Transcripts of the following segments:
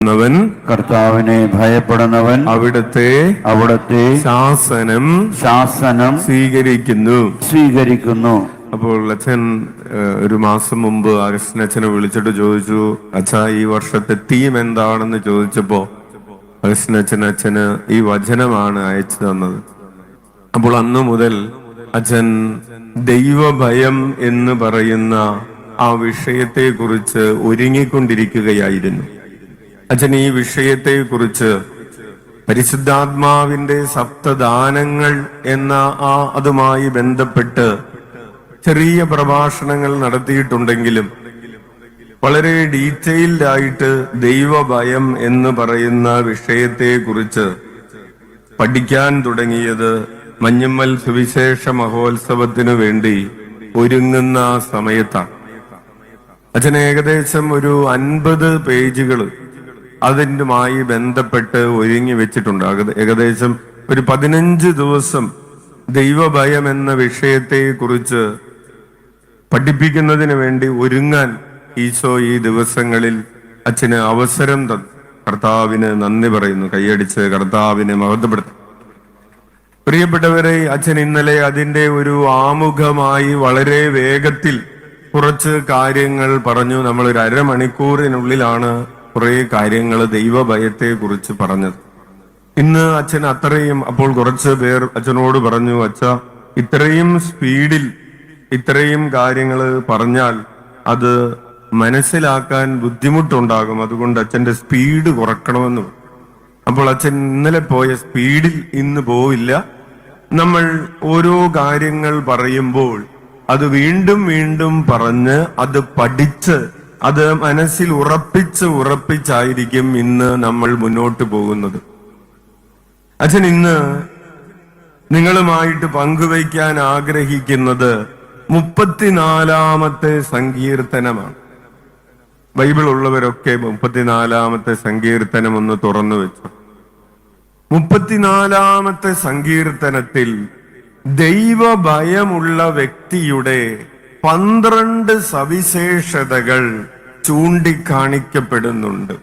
വൻ കർത്താവിനെ ഭയപ്പെടുന്നവൻ അവിടുത്തെ ശാസനം സ്വീകരിക്കുന്നു. അപ്പോൾ അച്ഛൻ ഒരു മാസം മുമ്പ് അഗസ്റ്റിനച്ഛനെ വിളിച്ചിട്ട് ചോദിച്ചു, അച്ഛാ ഈ വർഷത്തെ തീം എന്താണെന്ന് ചോദിച്ചപ്പോ അഗസ്റ്റിനച്ഛന് ഈ വചനമാണ് അയച്ചു തന്നത്. അപ്പോൾ അന്നു മുതൽ അച്ഛൻ ദൈവഭയം എന്ന് പറയുന്ന ആ വിഷയത്തെ കുറിച്ച് ഒരുങ്ങിക്കൊണ്ടിരിക്കുകയായിരുന്നു. അച്ഛൻ ഈ വിഷയത്തെ കുറിച്ച് പരിശുദ്ധാത്മാവിന്റെ സപ്തദാനങ്ങൾ എന്ന അതുമായി ബന്ധപ്പെട്ട് ചെറിയ പ്രഭാഷണങ്ങൾ നടത്തിയിട്ടുണ്ടെങ്കിലും വളരെ ഡീറ്റെയിൽഡ് ആയിട്ട് ദൈവഭയം എന്ന് പറയുന്ന വിഷയത്തെ കുറിച്ച് പഠിക്കാൻ തുടങ്ങിയത് മഞ്ഞമ്മൽ സുവിശേഷ മഹോത്സവത്തിനു വേണ്ടി ഒരുങ്ങുന്ന സമയത്താണ്. അച്ഛൻ ഏകദേശം ഒരു 50 പേജുകൾ അതിനുമായി ബന്ധപ്പെട്ട് ഒരുങ്ങി വെച്ചിട്ടുണ്ട്. ഏകദേശം ഒരു 15 ദിവസം ദൈവഭയം എന്ന വിഷയത്തെ കുറിച്ച് പഠിപ്പിക്കുന്നതിന് വേണ്ടി ഒരുങ്ങാൻ ഈശോ ഈ ദിവസങ്ങളിൽ അച്ഛന് അവസരം തന്നു. കർത്താവിന് നന്ദി പറയുന്നു. കൈയടിച്ച് കർത്താവിനെ മഹത്വപ്പെടുത്തും. പ്രിയപ്പെട്ടവരെ, അച്ഛൻ ഇന്നലെ അതിന്റെ ഒരു ആമുഖമായി വളരെ വേഗത്തിൽ കുറച്ച് കാര്യങ്ങൾ പറഞ്ഞു. നമ്മൾ ഒരു അരമണിക്കൂറിനുള്ളിലാണ് കുറെ കാര്യങ്ങൾ ദൈവഭയത്തെ കുറിച്ച് പറഞ്ഞത്. ഇന്ന് അച്ഛൻ അത്രയും, അപ്പോൾ കുറച്ച് പേർ അച്ഛനോട് പറഞ്ഞു, അച്ഛ ഇത്രയും സ്പീഡിൽ ഇത്രയും കാര്യങ്ങൾ പറഞ്ഞാൽ അത് മനസ്സിലാക്കാൻ ബുദ്ധിമുട്ടുണ്ടാകും, അതുകൊണ്ട് അച്ഛന്റെ സ്പീഡ് കുറക്കണമെന്ന്. അപ്പോൾ അച്ഛൻ ഇന്നലെ പോയ സ്പീഡിൽ ഇന്ന് പോവില്ല. നമ്മൾ ഓരോ കാര്യങ്ങൾ പറയുമ്പോൾ അത് വീണ്ടും വീണ്ടും പറഞ്ഞ് അത് പഠിച്ച് അത് മനസ്സിൽ ഉറപ്പിച്ചായിരിക്കും ഇന്ന് നമ്മൾ മുന്നോട്ട് പോകുന്നത്. അച്ഛൻ ഇന്ന് നിങ്ങളുമായിട്ട് പങ്കുവയ്ക്കാൻ ആഗ്രഹിക്കുന്നത് 34-ാമത്തെ സങ്കീർത്തനമാണ്. ബൈബിൾ ഉള്ളവരൊക്കെ 34-ാമത്തെ സങ്കീർത്തനം ഒന്ന് തുറന്നു വെച്ചു. 34-ാമത്തെ സങ്കീർത്തനത്തിൽ ദൈവഭയമുള്ള വ്യക്തിയുടെ 12 സവിശേഷതകൾ ചൂണ്ടിക്കാണിക്കപ്പെടുന്നുണ്ട്.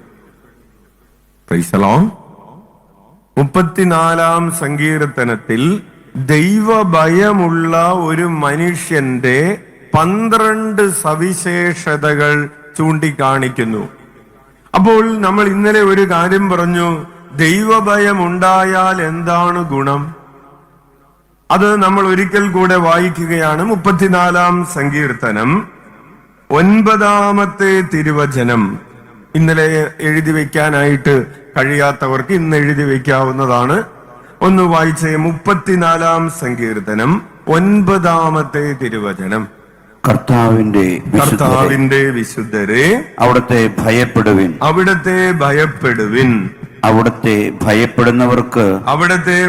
34-ാം സങ്കീർത്തനത്തിൽ ദൈവഭയമുള്ള ഒരു മനുഷ്യന്റെ 12 സവിശേഷതകൾ ചൂണ്ടിക്കാണിക്കുന്നു. അപ്പോൾ നമ്മൾ ഇന്നലെ ഒരു കാര്യം പറഞ്ഞു, ദൈവഭയം ഉണ്ടായാൽ എന്താണ് ഗുണം? അത് നമ്മൾ ഒരിക്കൽ കൂടെ വായിക്കുകയാണ്. 34-ാം സങ്കീർത്തനം 9-ാമത്തെ തിരുവചനം. ഇന്നലെ എഴുതി വെക്കാനായിട്ട് കഴിയാത്തവർക്ക് ഇന്ന് എഴുതി വെക്കാവുന്നതാണ്. ഒന്ന് വായിച്ചേ. 34-ാം സങ്കീർത്തനം 9-ാമത്തെ തിരുവചനം. കർത്താവിന്റെ വിശുദ്ധരെ അവിടുത്തെ ഭയപ്പെടുവിൻ. അവിടുത്തെ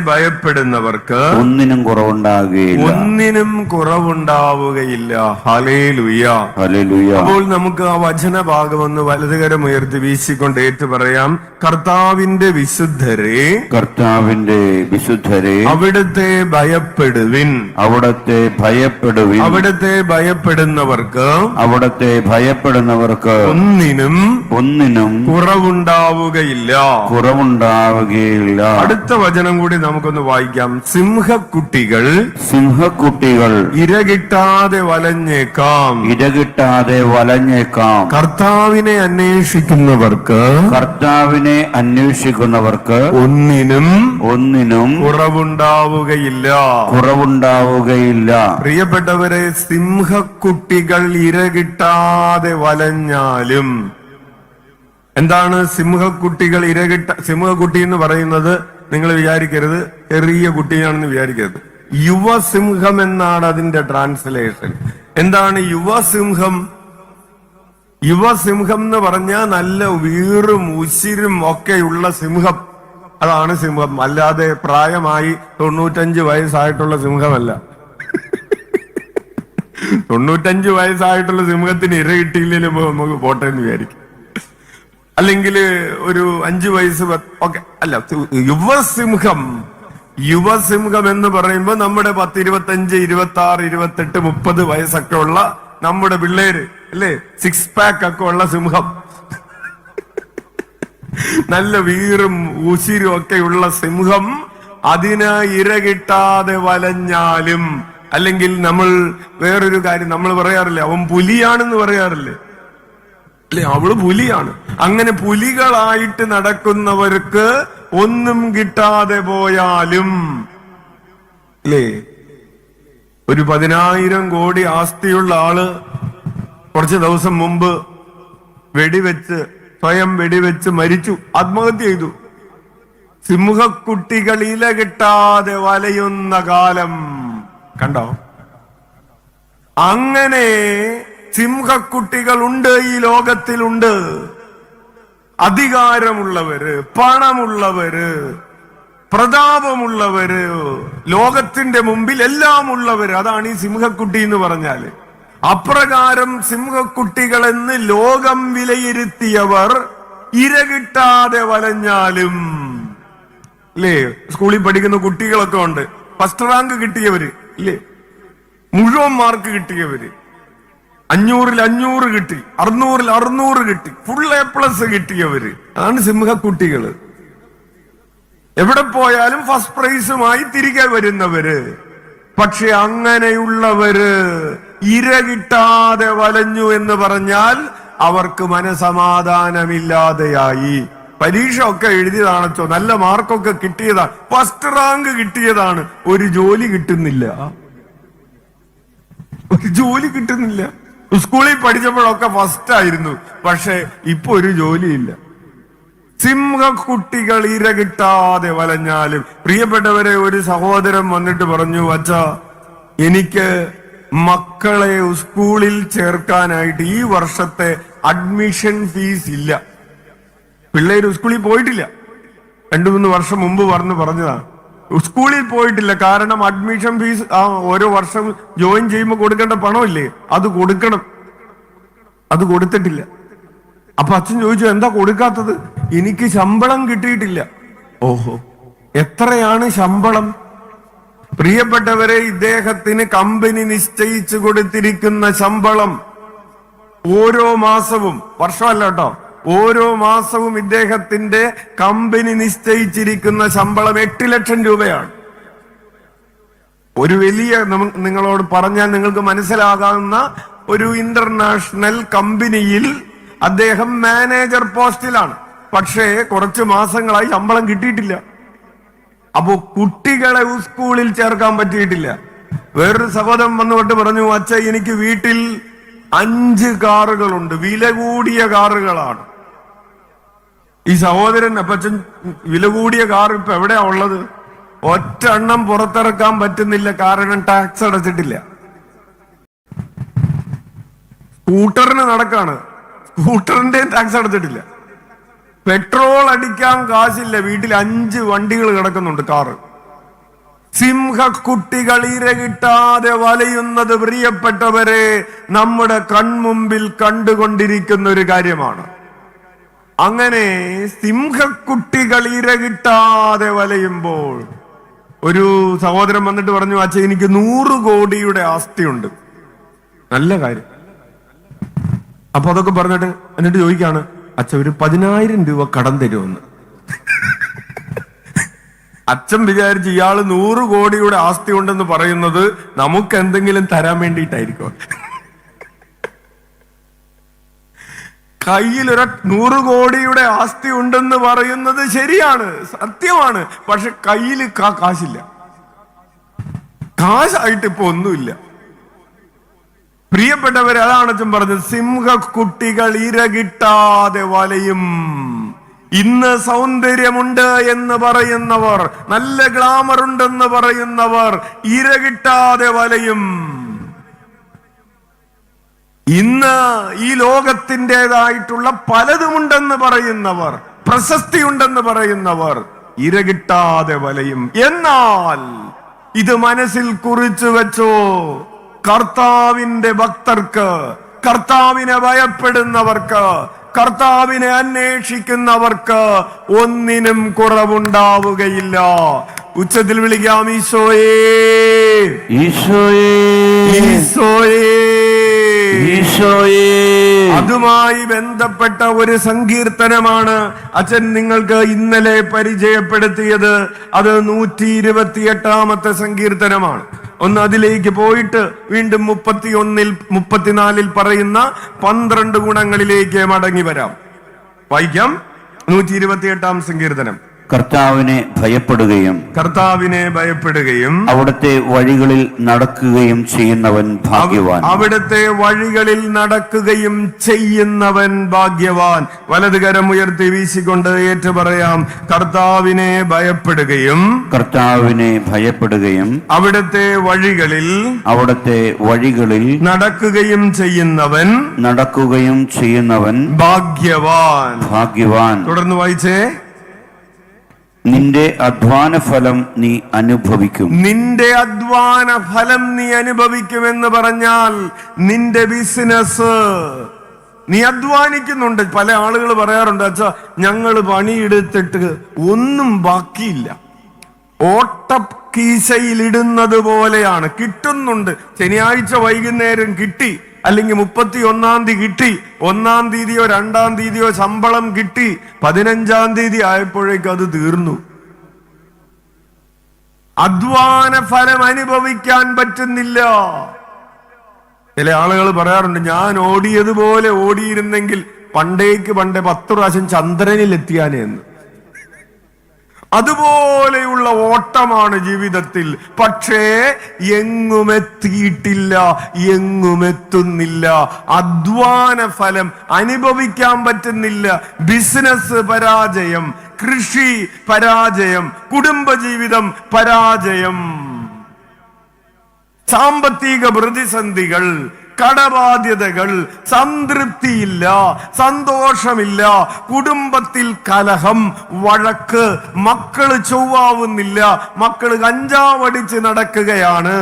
ഭയപ്പെടുന്നവർക്ക് ഒന്നിനും കുറവുണ്ടാവുകയില്ല. Hallelujah, hallelujah. അപ്പോൾ നമുക്ക് ആ വചനഭാഗം ഒന്ന് വലതുകരം ഉയർത്തി വീശിക്കൊണ്ട് ഏറ്റു പറയാം. കർത്താവിന്റെ വിശുദ്ധരെ അവിടുത്തെ ഭയപ്പെടുവിൻ. അവിടുത്തെ ഭയപ്പെടുന്നവർക്ക് ഒന്നിനും കുറവുണ്ടാവുകയില്ല. അടുത്ത വചനം കൂടി നമുക്കൊന്ന് വായിക്കാം. സിംഹക്കുട്ടികൾ ഇരകിട്ടാതെ വലഞ്ഞേക്കാം. കർത്താവിനെ അന്വേഷിക്കുന്നവർക്ക് ഒന്നിനും കുറവുണ്ടാവുകയില്ല. പ്രിയപ്പെട്ടവരെ, സിംഹക്കുട്ടികൾ ഇരകിട്ടാതെ വലഞ്ഞാലും എന്താണ് സിംഹക്കുട്ടി എന്ന് പറയുന്നത്? നിങ്ങൾ വിചാരിക്കരുത് ചെറിയ കുട്ടിയാണെന്ന് വിചാരിക്കരുത്. യുവസിംഹം എന്നാണ് അതിന്റെ ട്രാൻസ്ലേഷൻ. എന്താണ് യുവസിംഹം? യുവസിംഹം എന്ന് പറഞ്ഞാൽ നല്ല വീറും ഉശിരും ഒക്കെയുള്ള സിംഹം. അതാണ് സിംഹം. അല്ലാതെ പ്രായമായി 95 വയസ്സായിട്ടുള്ള സിംഹമല്ല. 95 വയസ്സായിട്ടുള്ള സിംഹത്തിന് ഇര കിട്ടിയില്ലെങ്കിലും നമുക്ക് പോട്ടെ എന്ന് വിചാരിക്കും. അല്ലെങ്കിൽ ഒരു 5 വയസ്സ് ഒക്കെ അല്ല. യുവസിംഹം എന്ന് പറയുമ്പോൾ നമ്മുടെ 10, 25, 26, 28, 30 വയസ്സൊക്കെ ഉള്ള നമ്മുടെ പിള്ളേര് അല്ലേ, 6 പാക്ക് ഒക്കെ ഉള്ള സിംഹം. നല്ല വീറും ഉശിരും ഒക്കെയുള്ള സിംഹം അതിന് ഇര കിട്ടാതെ വലഞ്ഞാലും, അല്ലെങ്കിൽ നമ്മൾ വേറൊരു കാര്യം നമ്മൾ പറയാറില്ലേ, അവൻ പുലിയാണെന്ന് പറയാറില്ലേ, അല്ലെ? അവള് പുലിയാണ്. അങ്ങനെ പുലികളായിട്ട് നടക്കുന്നവർക്ക് ഒന്നും കിട്ടാതെ പോയാലും, അല്ലേ? ഒരു 10,000 കോടി ആസ്തിയുള്ള ആള് കുറച്ച് ദിവസം മുമ്പ് സ്വയം വെടിവെച്ച് മരിച്ചു, ആത്മഹത്യ ചെയ്തു. സിംഹക്കുട്ടികൾ ഇല കിട്ടാതെ വലയുന്ന കാലം കണ്ടോ? അങ്ങനെ സിംഹക്കുട്ടികളുണ്ട്, ഈ ലോകത്തിലുണ്ട്. അധികാരമുള്ളവര്, പണമുള്ളവര്, പ്രതാപമുള്ളവര്, ലോകത്തിന്റെ മുമ്പിൽ എല്ലാം ഉള്ളവര്. അതാണ് ഈ സിംഹക്കുട്ടി എന്ന് പറഞ്ഞാല്. അപ്രകാരം സിംഹക്കുട്ടികളെന്ന് ലോകം വിലയിരുത്തിയവർ ഇര കിട്ടാതെ വലഞ്ഞാലും, അല്ലേ? സ്കൂളിൽ പഠിക്കുന്ന കുട്ടികളൊക്കെ ഉണ്ട്, ഫസ്റ്റ് റാങ്ക് കിട്ടിയവര്, ഇല്ലേ? മുഴുവൻ മാർക്ക് കിട്ടിയവര്, 500-ൽ 500 കിട്ടി, 600-ൽ 600 കിട്ടി, ഫുൾ A+ കിട്ടിയവര്. അതാണ് സിംഹക്കുട്ടികള്. എവിടെ പോയാലും ഫസ്റ്റ് പ്രൈസുമായി തിരികെ വരുന്നവര്. പക്ഷെ അങ്ങനെയുള്ളവര് ഇര കിട്ടാതെ വലഞ്ഞു എന്ന് പറഞ്ഞാൽ അവർക്ക് മനസമാധാനമില്ലാതെയായി. പരീക്ഷ ഒക്കെ എഴുതിയതാണോ, നല്ല മാർക്കൊക്കെ കിട്ടിയതാണ്, ഫസ്റ്റ് റാങ്ക് കിട്ടിയതാണ്, ഒരു ജോലി കിട്ടുന്നില്ല. ഒരു ജോലി കിട്ടുന്നില്ല. സ്കൂളിൽ പഠിച്ചപ്പോഴൊക്കെ ഫസ്റ്റ് ആയിരുന്നു, പക്ഷെ ഇപ്പൊ ഒരു ജോലിയില്ല. സിംഹക്കുട്ടികൾ ഇര കിട്ടാതെ വലഞ്ഞാലും. പ്രിയപ്പെട്ടവരെ, ഒരു സഹോദരൻ വന്നിട്ട് പറഞ്ഞു, അച്ഛാ, എനിക്ക് മക്കളെ സ്കൂളിൽ ചേർക്കാനായിട്ട് ഈ വർഷത്തെ അഡ്മിഷൻ ഫീസ് ഇല്ല. പിള്ളേര് സ്കൂളിൽ പോയിട്ടില്ല. 2-3 വർഷം മുമ്പ് പറഞ്ഞതാണ്. സ്കൂളിൽ പോയിട്ടില്ല, കാരണം അഡ്മിഷൻ ഫീസ് ഓരോ വർഷം ജോയിൻ ചെയ്യുമ്പോൾ കൊടുക്കേണ്ട പണമില്ലേ, അത് കൊടുക്കണം. അത് കൊടുത്തിട്ടില്ല. അപ്പൊ അച്ഛൻ ചോദിച്ചു, എന്താ കൊടുക്കാത്തത്? എനിക്ക് ശമ്പളം കിട്ടിയിട്ടില്ല. ഓഹോ, എത്രയാണ് ശമ്പളം? പ്രിയപ്പെട്ടവരെ, ഇദ്ദേഹത്തിന് കമ്പനി നിശ്ചയിച്ചു കൊടുത്തിരിക്കുന്ന ശമ്പളം ഓരോ മാസവും, വർഷമല്ല കേട്ടോ, ഓരോ മാസവും ഇദ്ദേഹത്തിന്റെ കമ്പനി നിശ്ചയിച്ചിരിക്കുന്ന ശമ്പളം 8 ലക്ഷം രൂപയാണ്. ഒരു വലിയ, നിങ്ങളോട് പറഞ്ഞാൽ നിങ്ങൾക്ക് മനസ്സിലാകാവുന്ന ഒരു ഇന്റർനാഷണൽ കമ്പനിയിൽ അദ്ദേഹം മാനേജർ പോസ്റ്റിലാണ്. പക്ഷേ കുറച്ച് മാസങ്ങളായി ശമ്പളം കിട്ടിയിട്ടില്ല. അപ്പോ കുട്ടികളെ സ്കൂളിൽ ചേർക്കാൻ പറ്റിയിട്ടില്ല. വേറൊരു സഹോദരൻ വന്നുകൊണ്ട് പറഞ്ഞു, അച്ഛ, എനിക്ക് വീട്ടിൽ 5 കാറുകളുണ്ട്, വില കൂടിയ കാറുകളാണ്. ഈ സഹോദരൻ, അപ്പച്ചൻ, വില കൂടിയ കാർ ഇപ്പൊ എവിടെയാ ഉള്ളത്? ഒറ്റ എണ്ണം പുറത്തിറക്കാൻ പറ്റുന്നില്ല, കാരണം ടാക്സ് അടച്ചിട്ടില്ല. സ്കൂട്ടറിന് നടക്കാണ്, സ്കൂട്ടറിന്റെ ടാക്സ് അടച്ചിട്ടില്ല. പെട്രോൾ അടിക്കാൻ കാശില്ല, വീട്ടിൽ 5 വണ്ടികൾ കിടക്കുന്നുണ്ട്, കാറ്. സിംഹക്കുട്ടികൾ ഇര കിട്ടാതെ വലയുന്നത്, പ്രിയപ്പെട്ടവരെ, നമ്മുടെ കൺമുമ്പിൽ കണ്ടുകൊണ്ടിരിക്കുന്ന ഒരു കാര്യമാണ്. അങ്ങനെ സിംഹക്കുട്ടികൾ ഇര കിട്ടാതെ വലയുമ്പോൾ ഒരു സഹോദരൻ വന്നിട്ട് പറഞ്ഞു, അച്ഛൻ, എനിക്ക് 100 കോടിയുടെ ആസ്തിയുണ്ട്. നല്ല കാര്യം. അപ്പൊ അതൊക്കെ പറഞ്ഞിട്ട് എന്നിട്ട് ചോദിക്കാണ്, അച്ഛൻ, ഒരു 10,000 രൂപ കടം തരുമെന്ന്. അച്ഛൻ വിചാരിച്ച് ഇയാള് 100 കോടിയുടെ ആസ്തി ഉണ്ടെന്ന് പറയുന്നത് നമുക്ക് എന്തെങ്കിലും തരാൻ വേണ്ടിയിട്ടായിരിക്കും. കയ്യിൽ 100 കോടിയുടെ ആസ്തി ഉണ്ടെന്ന് പറയുന്നത് ശരിയാണ്, സത്യമാണ്. പക്ഷെ കയ്യിൽ കാശില്ല, കാശായിട്ട് ഇപ്പൊ ഒന്നുമില്ല. പ്രിയപ്പെട്ടവരെ, അതാണ് അച്ഛൻ പറഞ്ഞത്, സിംഹക്കുട്ടികൾ ഇര കിട്ടാതെ വലയും. ഇന്ന് സൗന്ദര്യമുണ്ട് എന്ന് പറയുന്നവർ, നല്ല ഗ്ലാമർ ഉണ്ടെന്ന് പറയുന്നവർ ഇര കിട്ടാതെ വലയും. ഇന്ന് ഈ ലോകത്തിൻ്റെതായിട്ടുള്ള പലതുമുണ്ടെന്ന് പറയുന്നവർ, പ്രശസ്തി ഉണ്ടെന്ന് പറയുന്നവർ ഇര കിട്ടാതെ വലയും. എന്നാൽ ഇത് മനസ്സിൽ കുറിച്ചു വെച്ചോ, കർത്താവിന്റെ ഭക്തർക്ക്, കർത്താവിനെ ഭയപ്പെടുന്നവർക്ക്, കർത്താവിനെ അന്വേഷിക്കുന്നവർക്ക് ഒന്നിനും കുറവുണ്ടാവുകയില്ല. ഉച്ചത്തിൽ വിളിക്കാം, ഈശോയേ, ഈശോയേ, ഈശോയേ, ഈശോയേ. അതുമായി ബന്ധപ്പെട്ട ഒരു സങ്കീർത്തനമാണ് അച്ഛൻ നിങ്ങൾക്ക് ഇന്നലെ പരിചയപ്പെടുത്തിയത്. അത് 128-ാമത്തെ സങ്കീർത്തനമാണ്. ഒന്ന് അതിലേക്ക് പോയിട്ട് വീണ്ടും 31-ൽ 34-ൽ പറയുന്ന 12 ഗുണങ്ങളിലേക്ക് മടങ്ങി വരാം. വായിക്കാം. 128-ാം സങ്കീർത്തനം. കർത്താവിനെ ഭയപ്പെടുകയും അവിടുത്തെ വഴികളിൽ നടക്കുകയും ചെയ്യുന്നവൻ ഭാഗ്യവാൻ. അവിടുത്തെ വഴികളിൽ നടക്കുകയും ചെയ്യുന്നവൻ ഭാഗ്യവാൻ. വലതുകരം ഉയർത്തി വീശിക്കൊണ്ട് ഏറ്റു പറയാം. കർത്താവിനെ ഭയപ്പെടുകയും അവിടുത്തെ വഴികളിൽ നടക്കുകയും ചെയ്യുന്നവൻ ഭാഗ്യവാൻ. തുടർന്ന് വായിച്ചേ. നിന്റെ അധ്വാന ഫലം നീ അനുഭവിക്കും. എന്ന് പറഞ്ഞാൽ നിന്റെ ബിസിനസ് നീ അധ്വാനിക്കുന്നുണ്ട്. പല ആളുകൾ പറയാറുണ്ട്, അച്ഛാ ഞങ്ങൾ പണിയെടുത്തിട്ട് ഒന്നും ബാക്കിയില്ല, ഓട്ടക്കീശയിലിടുന്നത് പോലെയാണ്, കിട്ടുന്നുണ്ട്. ശനിയാഴ്ച വൈകുന്നേരം കിട്ടി, അല്ലെങ്കിൽ 31-ാം തീയതി കിട്ടി, 1-ാം തീയതിയോ 2-ാം തീയതിയോ ശമ്പളം കിട്ടി, 15-ാം തീയതി ആയപ്പോഴേക്കും അത് തീർന്നു. അധ്വാന ഫലം അനുഭവിക്കാൻ പറ്റുന്നില്ല. ചില ആളുകൾ പറയാറുണ്ട്, ഞാൻ ഓടിയതുപോലെ ഓടിയിരുന്നെങ്കിൽ പണ്ടേ 10 പ്രാവശ്യം ചന്ദ്രനിൽ എത്തിയാനെന്ന്. അതുപോലെയുള്ള ഓട്ടമാണ് ജീവിതത്തിൽ. പക്ഷേ എങ്ങുമെത്തിയിട്ടില്ല, എങ്ങുമെത്തുന്നില്ല. അധ്വാന ഫലം അനുഭവിക്കാൻ പറ്റുന്നില്ല. ബിസിനസ് പരാജയം, കൃഷി പരാജയം, കുടുംബജീവിതം പരാജയം, സാമ്പത്തിക പ്രതിസന്ധികൾ, കടബാധ്യതകൾ, സംതൃപ്തിയില്ല, സന്തോഷമില്ല, കുടുംബത്തിൽ കലഹം, വഴക്ക്, മക്കള് ചൊവ്വാവുന്നില്ല, മക്കള് കഞ്ചാവടിച്ച് നടക്കുകയാണ്,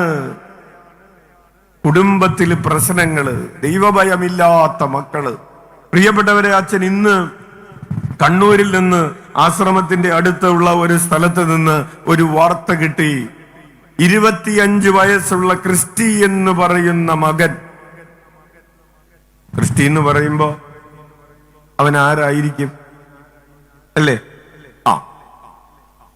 കുടുംബത്തിൽ പ്രശ്നങ്ങള്, ദൈവഭയമില്ലാത്ത മക്കള്. പ്രിയപ്പെട്ടവരെ, അച്ഛൻ ഇന്ന് കണ്ണൂരിൽ നിന്ന് ആശ്രമത്തിന്റെ അടുത്തുള്ള ഒരു സ്ഥലത്ത് നിന്ന് ഒരു വാർത്ത കിട്ടി. 25 വയസ്സുള്ള ക്രിസ്റ്റി എന്ന് പറയുന്ന മകൻ. ക്രിസ്റ്റി എന്ന് പറയുമ്പോ അവൻ ആരായിരിക്കും അല്ലേ?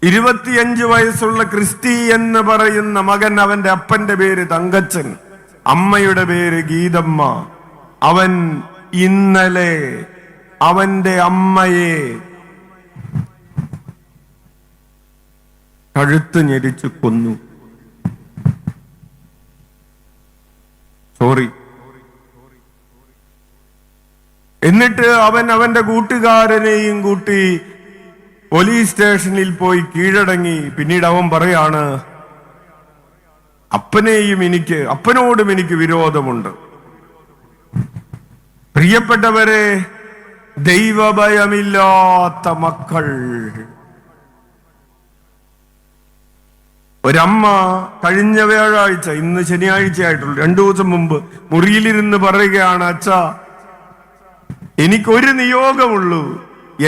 25 വയസ്സുള്ള ക്രിസ്റ്റി എന്ന് പറയുന്ന മകൻ. അവന്റെ അപ്പന്റെ പേര് തങ്കച്ചൻ, അമ്മയുടെ പേര് ഗീതമ്മ. അവൻ ഇന്നലെ അവന്റെ അമ്മയെ കഴുത്ത് ഞെരിച്ചു കൊന്നു. സോറി. എന്നിട്ട് അവൻ അവന്റെ കൂട്ടുകാരനെയും കൂട്ടി പോലീസ് സ്റ്റേഷനിൽ പോയി കീഴടങ്ങി. പിന്നീട് അവൻ പറയാണ്, അപ്പനോടും എനിക്ക് വിരോധമുണ്ട്. പ്രിയപ്പെട്ടവരെ, ദൈവഭയമില്ലാത്ത മക്കൾ. ഒരമ്മ കഴിഞ്ഞ വ്യാഴാഴ്ച, ഇന്ന് ശനിയാഴ്ച ആയിട്ടുള്ളൂ, 2 ദിവസം മുമ്പ് മുറിയിലിരുന്ന് പറയുകയാണ്, അച്ഛാ എനിക്കൊരു നിയോഗമുള്ളൂ,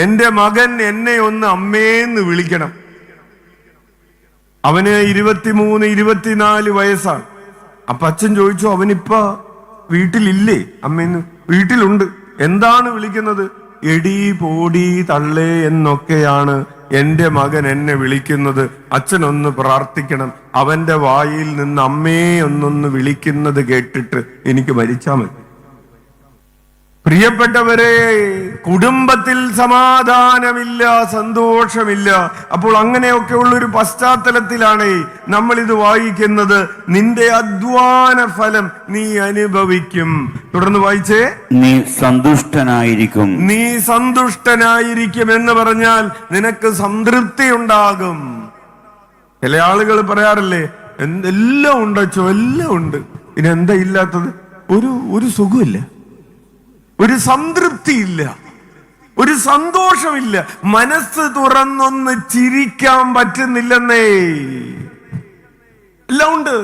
എന്റെ മകൻ എന്നെ ഒന്ന് അമ്മേന്ന് വിളിക്കണം. അവന് 23-24 വയസ്സാണ്. അപ്പൊ അച്ഛൻ ചോദിച്ചു, അവനിപ്പ വീട്ടിലില്ലേ? അമ്മേന്ന് വീട്ടിലുണ്ട്. എന്താണ് വിളിക്കുന്നത്? എടി, പോടി, തള്ളേ എന്നൊക്കെയാണ് എന്റെ മകൻ എന്നെ വിളിക്കുന്നത്. അച്ഛനൊന്ന് പ്രാർത്ഥിക്കണം, അവന്റെ വായിൽ നിന്ന് അമ്മേ ഒന്നൊന്ന് വിളിക്കുന്നത് കേട്ടിട്ട് എനിക്ക് മരിച്ചാ മതി. പ്രിയപ്പെട്ടവരെ, കുടുംബത്തിൽ സമാധാനമില്ല, സന്തോഷമില്ല. അപ്പോൾ അങ്ങനെയൊക്കെ ഉള്ളൊരു പശ്ചാത്തലത്തിലാണ് നമ്മൾ ഇത് വായിക്കുന്നത്. നിന്റെ അധ്വാന ഫലം നീ അനുഭവിക്കും. തുടർന്ന് വായിച്ചേ. നീ സന്തുഷ്ടനായിരിക്കും എന്ന് പറഞ്ഞാൽ നിനക്ക് സംതൃപ്തി ഉണ്ടാകും. ചില ആളുകൾ പറയാറില്ലേ, എല്ലാം ഉണ്ടോ? എല്ലാം ഉണ്ട്, പിന്നെ എന്താ ഇല്ലാത്തത്? ഒരു സുഖമില്ല, ഒരു സംതൃപ്തിയില്ല, ഒരു സന്തോഷമില്ല, മനസ്സ് തുറന്നൊന്ന് ചിരിക്കാൻ പറ്റുന്നില്ലെന്നേ. എല്ലാം ഉണ്ട്.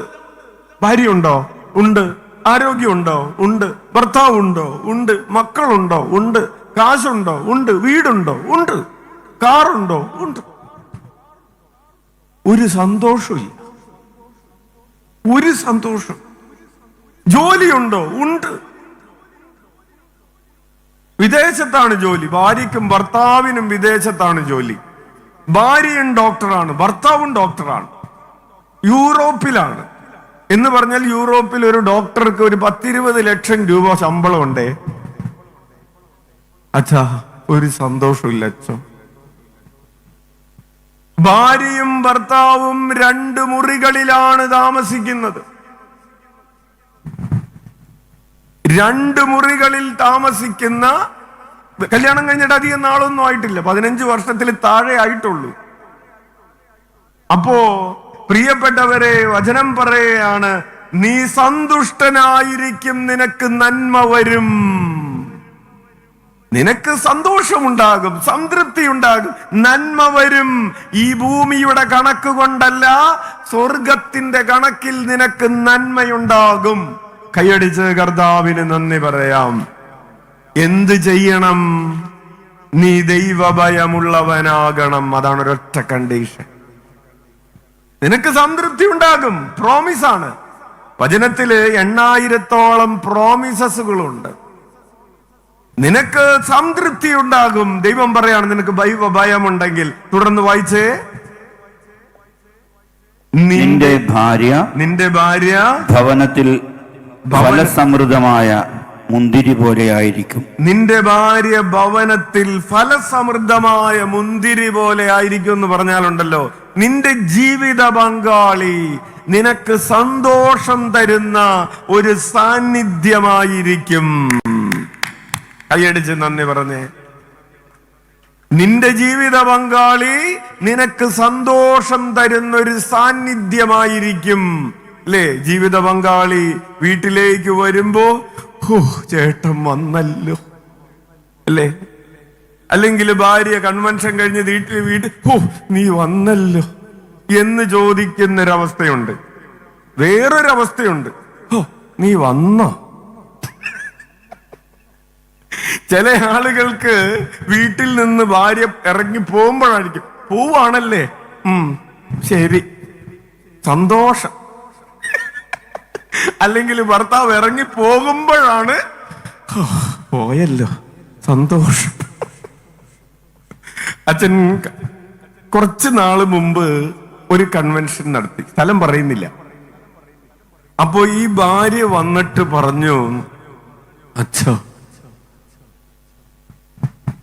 ഭാര്യയുണ്ടോ? ഉണ്ട്. ആരോഗ്യമുണ്ടോ? ഉണ്ട്. ഭർത്താവുണ്ടോ? ഉണ്ട്. മക്കളുണ്ടോ? ഉണ്ട്. കാശുണ്ടോ? ഉണ്ട്. വീടുണ്ടോ? ഉണ്ട്. കാറുണ്ടോ? ഉണ്ട്. ഒരു സന്തോഷമില്ല, ഒരു സന്തോഷം. ജോലിയുണ്ടോ? ഉണ്ട്. വിദേശത്താണ് ജോലി. ഭാര്യയ്ക്കും ഭർത്താവിനും വിദേശത്താണ് ജോലി. ഭാര്യയും ഡോക്ടറാണ്, ഭർത്താവും ഡോക്ടറാണ്. യൂറോപ്പിലാണ്. എന്ന് പറഞ്ഞാൽ യൂറോപ്പിൽ ഒരു ഡോക്ടർക്ക് ഒരു 10-20 ലക്ഷം രൂപ ശമ്പളം ഉണ്ടേ. അച്ഛാ, ഒരു സന്തോഷമില്ല അച്ഛൻ. ഭാര്യയും ഭർത്താവും 2 മുറികളിലാണ് താമസിക്കുന്നത്. 2 മുറികളിൽ താമസിക്കുന്ന, കല്യാണം കഴിഞ്ഞിട്ട് അധികം നാളൊന്നും ആയിട്ടില്ല, 15 വർഷത്തിൽ താഴെ ആയിട്ടുള്ളൂ. അപ്പോ പ്രിയപ്പെട്ടവരെ, വചനം പറയുകയാണ്, നീ സന്തുഷ്ടനായിരിക്കും, നിനക്ക് നന്മ വരും, നിനക്ക് സന്തോഷമുണ്ടാകും, സംതൃപ്തി ഉണ്ടാകും, നന്മ വരും. ഈ ഭൂമിയുടെ കണക്ക് കൊണ്ടല്ല, സ്വർഗത്തിന്റെ കണക്കിൽ നിനക്ക് നന്മയുണ്ടാകും. കൈയടിച്ച് കർത്താവിന് നന്ദി പറയാം. എന്ത് ചെയ്യണം? നീ ദൈവഭയമുള്ളവനാകണം. അതാണ് ഒരൊറ്റ കണ്ടീഷൻ. നിനക്ക് സംതൃപ്തി ഉണ്ടാകും. പ്രോമിസാണ്. വചനത്തില് 8000-ഓളം പ്രോമിസസുകളുണ്ട്. നിനക്ക് സംതൃപ്തി ഉണ്ടാകും. ദൈവം പറയാണ്, നിനക്ക് ദൈവഭയമുണ്ടെങ്കിൽ. തുടർന്ന് വായിച്ചേ. നിന്റെ ഭാര്യ ഭവനത്തിൽ ഫലസമൃദ്ധമായ മുന്തിരി പോലെ ആയിരിക്കും. നിന്റെ ഭാര്യ ഭവനത്തിൽ ഫലസമൃദ്ധമായ മുന്തിരി പോലെ ആയിരിക്കും എന്ന് പറഞ്ഞാലുണ്ടല്ലോ, നിന്റെ ജീവിത പങ്കാളി നിനക്ക് സന്തോഷം തരുന്ന ഒരു സാന്നിധ്യമായിരിക്കും. കൈയടിച്ച് നന്ദി പറഞ്ഞേ. നിന്റെ ജീവിത പങ്കാളി നിനക്ക് സന്തോഷം തരുന്ന ഒരു സാന്നിധ്യമായിരിക്കും. അല്ലേ? ജീവിത പങ്കാളി വീട്ടിലേക്ക് വരുമ്പോ, ഓ ചേട്ടൻ വന്നല്ലോ, അല്ലേ? അല്ലെങ്കിൽ ഭാര്യ കൺവെൻഷൻ കഴിഞ്ഞ് വീട്ടിൽ ഓ നീ വന്നല്ലോ എന്ന് ചോദിക്കുന്നൊരവസ്ഥയുണ്ട്. വേറൊരവസ്ഥയുണ്ട്, ഓ നീ വന്നോ. ചില ആളുകൾക്ക് വീട്ടിൽ നിന്ന് ഭാര്യ ഇറങ്ങി പോകുമ്പോഴായിരിക്കും, പോവാണല്ലേ, ശരി, സന്തോഷം. അല്ലെങ്കിൽ ഭർത്താവ് ഇറങ്ങി പോകുമ്പോഴാണ്, പോയല്ലോ, സന്തോഷം. അച്ഛൻ കുറച്ച് നാള് മുമ്പ് ഒരു കൺവെൻഷൻ നടത്തി, സ്ഥലം പറയുന്നില്ല. അപ്പോ ഈ ഭാര്യ വന്നിട്ട് പറഞ്ഞു, അച്ഛോ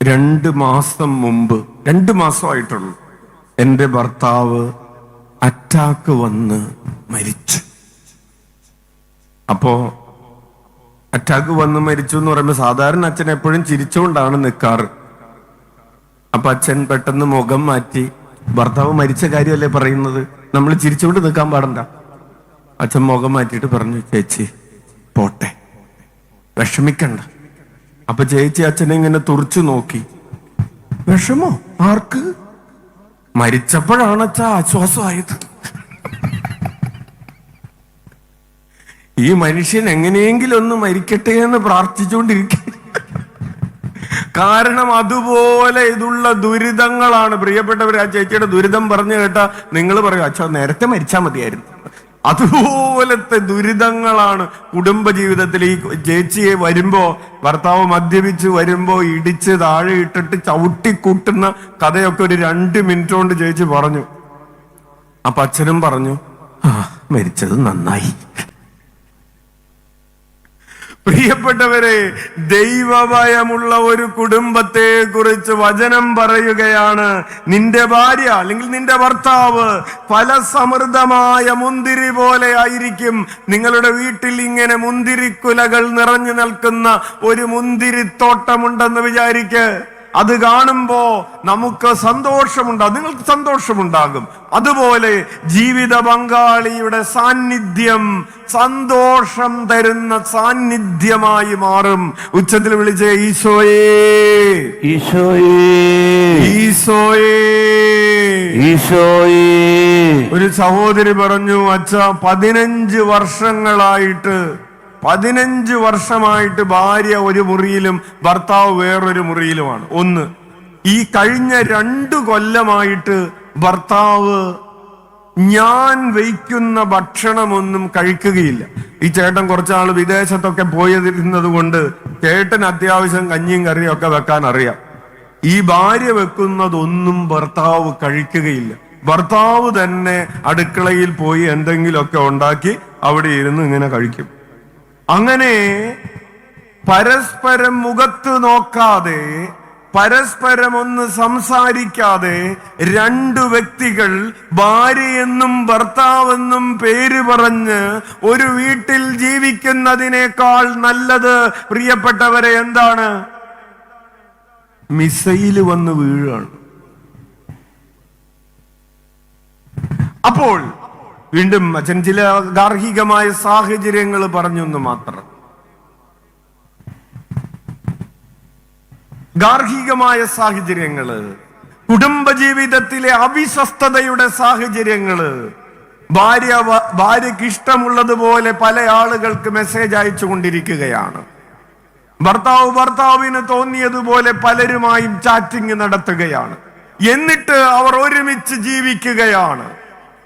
2 മാസം മുമ്പ്, 2 മാസമായിട്ടുള്ളൂ, എന്റെ ഭർത്താവ് അറ്റാക്ക് വന്ന് മരിച്ചു. അപ്പോ അറ്റാക്ക് വന്ന് മരിച്ചു എന്ന് പറയുമ്പോ സാധാരണ അച്ഛൻ എപ്പോഴും ചിരിച്ചുകൊണ്ടാണ് നിൽക്കാറ്. അപ്പൊ അച്ഛൻ പെട്ടെന്ന് മുഖം മാറ്റി, ഭർത്താവ് മരിച്ച കാര്യമല്ലേ പറയുന്നത്, നമ്മൾ ചിരിച്ചുകൊണ്ട് നിൽക്കാൻ പാടണ്ട. അച്ഛൻ മുഖം മാറ്റിയിട്ട് പറഞ്ഞു, ചേച്ചി പോട്ടെ, വിഷമിക്കണ്ട. അപ്പൊ ചേച്ചി അച്ഛനെ ഇങ്ങനെ തുറച്ചു നോക്കി. വിഷമോ? ആർക്ക്? മരിച്ചപ്പോഴാണ് അച്ഛാ ആശ്വാസമായത്. ഈ മനുഷ്യൻ എങ്ങനെയെങ്കിലും ഒന്ന് മരിക്കട്ടെ എന്ന് പ്രാർത്ഥിച്ചുകൊണ്ടിരിക്കുക. കാരണം അതുപോലെ ഇതുള്ള ദുരിതങ്ങളാണ്. പ്രിയപ്പെട്ടവർ, ആ ചേച്ചിയുടെ ദുരിതം പറഞ്ഞു കേട്ടാ നിങ്ങൾ പറയും, അച്ഛാ നേരത്തെ മരിച്ചാൽ മതിയായിരുന്നു. അതുപോലത്തെ ദുരിതങ്ങളാണ് കുടുംബജീവിതത്തിൽ. ഈ ചേച്ചിയെ വരുമ്പോ, ഭർത്താവ് മദ്യപിച്ച് വരുമ്പോ ഇടിച്ച് താഴെ ഇട്ടിട്ട് ചവിട്ടിക്കൂട്ടുന്ന കഥയൊക്കെ ഒരു 2 മിനിറ്റ് കൊണ്ട് ചേച്ചി പറഞ്ഞു. അപ്പൊ അച്ഛനും പറഞ്ഞു, മരിച്ചത് നന്നായി. പ്രിയപ്പെട്ടവരെ, ദൈവഭയമുള്ള ഒരു കുടുംബത്തെ കുറിച്ച് വചനം പറയുകയാണ്. നിന്റെ ഭാര്യ അല്ലെങ്കിൽ നിന്റെ ഭർത്താവ് ഫലസമൃദ്ധമായ മുന്തിരി പോലെ ആയിരിക്കും. നിങ്ങളുടെ വീട്ടിൽ ഇങ്ങനെ മുന്തിരിക്കുലകൾ നിറഞ്ഞു നിൽക്കുന്ന ഒരു മുന്തിരിത്തോട്ടമുണ്ടെന്ന് വിചാരിക്ക്. അത് കാണുമ്പോ നമുക്ക് സന്തോഷമുണ്ടാകും, നിങ്ങൾക്ക് സന്തോഷമുണ്ടാകും. അതുപോലെ ജീവിത പങ്കാളിയുടെ സാന്നിധ്യം സന്തോഷം തരുന്ന സാന്നിധ്യമായി മാറും. ഉച്ചത്തിൽ വിളിച്ചേ, ഈശോയേ, ഈശോയേ, ഈശോയേ, ഈശോയേ. ഒരു സഹോദരി പറഞ്ഞു, അച്ഛാ 15 വർഷമായിട്ട് ഭാര്യ ഒരു മുറിയിലും ഭർത്താവ് വേറൊരു മുറിയിലുമാണ്. ഈ കഴിഞ്ഞ 2 കൊല്ലമായിട്ട് ഭർത്താവ് ഞാൻ വയ്ക്കുന്ന ഭക്ഷണമൊന്നും കഴിക്കുകയില്ല. ഈ ചേട്ടൻ കുറച്ചാൾ വിദേശത്തൊക്കെ പോയിരുന്നത് കൊണ്ട് ചേട്ടൻ അത്യാവശ്യം കഞ്ഞിയും കറിയും ഒക്കെ വെക്കാൻ അറിയാം. ഈ ഭാര്യ വെക്കുന്നതൊന്നും ഭർത്താവ് കഴിക്കുകയില്ല. ഭർത്താവ് തന്നെ അടുക്കളയിൽ പോയി എന്തെങ്കിലുമൊക്കെ ഉണ്ടാക്കി അവിടെ ഇരുന്ന് ഇങ്ങനെ കഴിക്കും. അങ്ങനെ പരസ്പരം മുഖത്ത് നോക്കാതെ, പരസ്പരം ഒന്ന് സംസാരിക്കാതെ രണ്ടു വ്യക്തികൾ ഭാര്യയെന്നും ഭർത്താവെന്നും പേര് പറഞ്ഞ് ഒരു വീട്ടിൽ ജീവിക്കുന്നതിനേക്കാൾ നല്ലത് പ്രിയപ്പെട്ടവരെ എന്താണ്? മിസൈല് വന്ന് വീഴാണ്. അപ്പോൾ വീണ്ടും അച്ഛൻ ചില ഗാർഹികമായ സാഹചര്യങ്ങൾ പറഞ്ഞൊന്ന് മാത്രം. ഗാർഹികമായ സാഹചര്യങ്ങള്, കുടുംബജീവിതത്തിലെ അവിശ്വസ്തതയുടെ സാഹചര്യങ്ങള്, ഭാര്യയ്ക്ക് ഇഷ്ടമുള്ളതുപോലെ പല ആളുകൾക്ക് മെസ്സേജ് അയച്ചു കൊണ്ടിരിക്കുകയാണ്. ഭർത്താവിന് തോന്നിയതുപോലെ പലരുമായും ചാറ്റിംഗ് നടത്തുകയാണ്. എന്നിട്ട് അവർ ഒരുമിച്ച് ജീവിക്കുകയാണ്.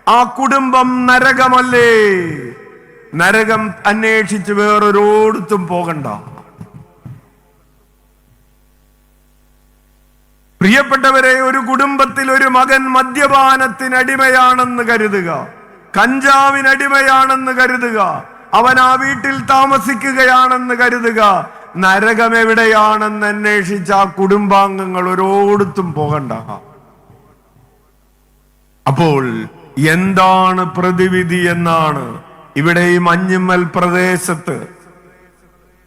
ആ കുടുംബം നരകമല്ലേ? നരകം അന്വേഷിച്ച് വേറൊരിടത്തും പോകണ്ട. പ്രിയപ്പെട്ടവരെ, ഒരു കുടുംബത്തിൽ ഒരു മകൻ മദ്യപാനത്തിനടിമയാണെന്ന് കരുതുക, കഞ്ചാവിനടിമയാണെന്ന് കരുതുക, അവൻ ആ വീട്ടിൽ താമസിക്കുകയാണെന്ന് കരുതുക. നരകം എവിടെയാണെന്ന് അന്വേഷിച്ച ആ കുടുംബാംഗങ്ങൾ ഒരിടത്തും പോകണ്ട. അപ്പോൾ എന്താണ് പ്രതിവിധി എന്നാണ് ഇവിടെ ഈ മഞ്ഞുമ്മൽ പ്രദേശത്ത്